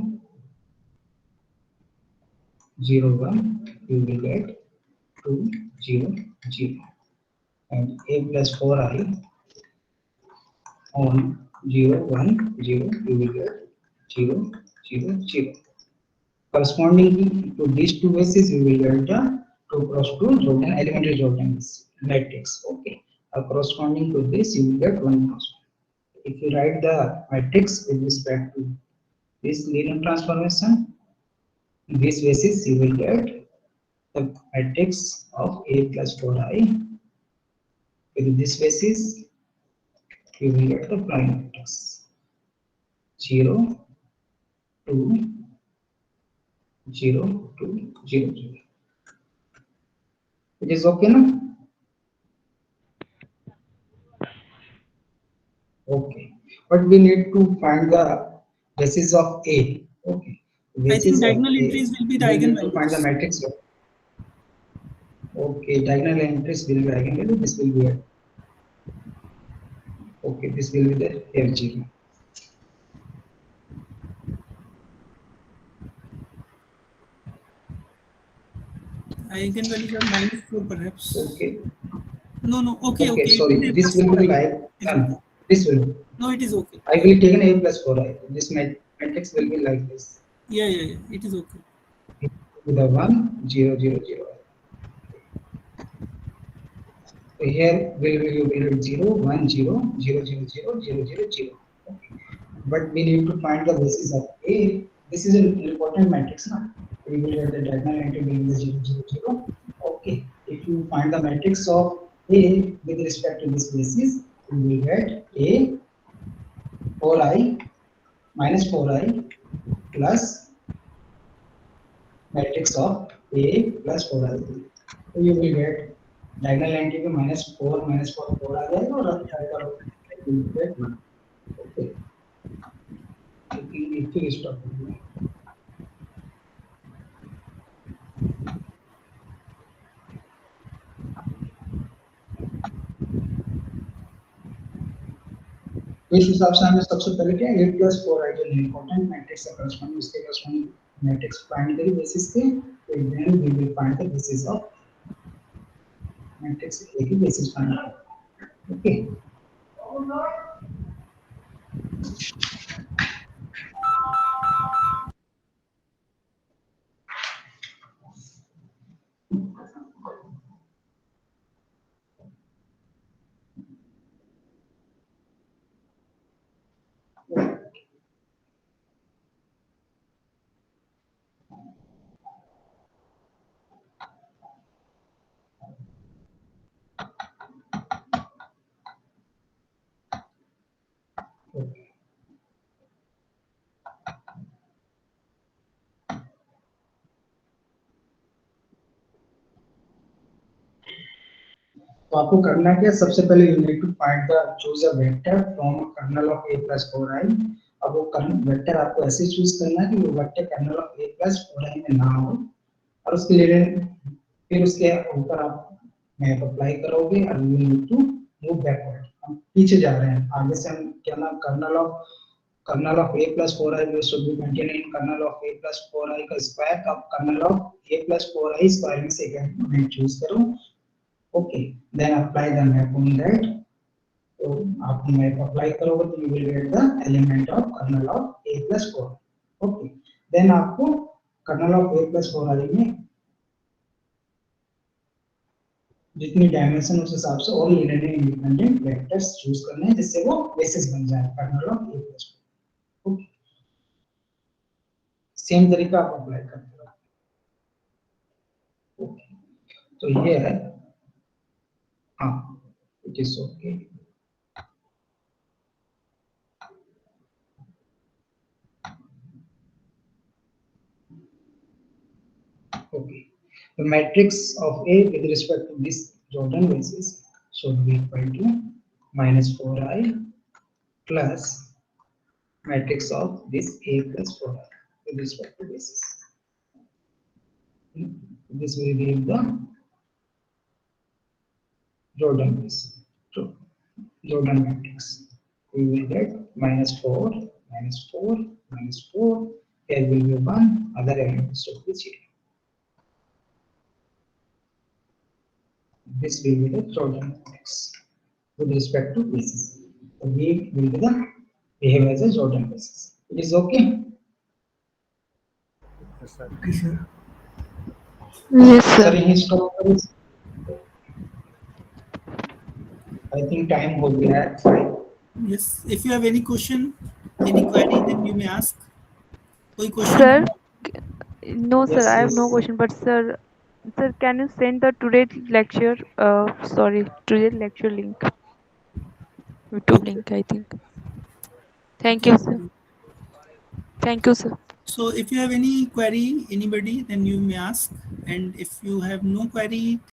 0, 1, you will get 2, 0, 0. And a plus 4i on 0, 1, 0, you will get 0, 0, 0. Corresponding to these two bases, you will get the 2 cross 2 Jordan elementary Jordan matrix. Okay. Corresponding to this, you will get 1 cross 1. If you write the matrix with respect to this linear transformation, this basis, you will get the matrix of a plus 4i. With this basis, you will get the prime matrix 0, 2, 0, 2, 0, 0. It is okay now? Okay. But we need to find the basis of A. Okay. I think Basis of diagonal A. entries will be the We need to find the eigenvalues. matrix of. Okay. Diagonal entries will be eigenvalue. This will be a. Okay. This will be the F0. Eigenvalues are -4 perhaps. Okay. No. Okay. Okay. It Sorry. is a This plus will 4i. be like none. This will. No, it is okay. I will take an A plus 4i. This matrix will be like this. Yeah. It is okay. with a 1, 0, 0, 0. So here you will get 0, 1, 0, 0, 0, 0, 0, 0, 0. Okay. But we need to find the basis of A. This is an important matrix now. We will get the diagonal entry being the 0, 0, 0. Okay. If you find the matrix of A with respect to this basis, we will get A 4i minus 4i plus matrix of A plus 4i. So you will get diagonal entry में minus 4 4 आ जाएगा और रखा है you will get 1. Okay. एक ही stop होगा. इस हिसाब से हमें सबसे पहले क्या 8 plus 4i जो इम्पोर्टेंट मैट्रिक्स है करस्पॉन्डिंग उसके करस्पॉन्डिंग मैट्रिक्स फाइंड करें बेसिस के then we will find the basis of matrix A की basis find करें. Okay. तो आपको करना क्या सबसे पहले you need to find the choose a vector from kernel of a plus 4i. अब वो वेक्टर आपको ऐसे चूज करना है कि वो vector kernel of a plus 4i में ना हो और उसके लिए फिर उसके ऊपर आप मैप अप्लाई करोगे और you need to move backward. हम पीछे जा रहे हैं आगे से हम क्या ना kernel of a plus 4i will should be contained in kernel of a plus 4i का स्क्वायर. अब kernel of a plus 4i square में से मैं चूज करूं. Okay, then apply the map on that. So after map apply करोगे तो you will get the element of kernel of a plus 4. Okay, then आपको kernel of a plus 4 में जितनी dimension उस हिसाब से और लीनियरली इंडिपेंडेंट वेक्टर्स चूज करने हैं जिससे वो बेसिस बन जाए kernel of a plus 4. Okay, same तरीका आप अप्लाई करते हो. Okay, तो ये है it is okay. Okay, the matrix of A with respect to this Jordan basis should be equal to minus 4i plus matrix of this A plus 4i with respect to basis. This will give the Jordan basis. So Jordan matrix. We will get minus 4, minus 4, minus 4. Here will be 1. Other elements should be 0. This will be the Jordan matrix with respect to basis. The V will be the behave as a Jordan basis. It is okay? Yes, sir. Okay, sir. Yes, Sir, sir. यहीं stop करें. I think time हो गया है. Yes, if you have any question, any query, then you may ask. कोई question? Sir, no, sir, Yes, I have no yes. question. But sir, can you send the today's lecture? Today's lecture link. YouTube Okay. link, I think. Thank you, sir. Thank you, sir. So if you have any query, anybody, then you may ask. And if you have no query,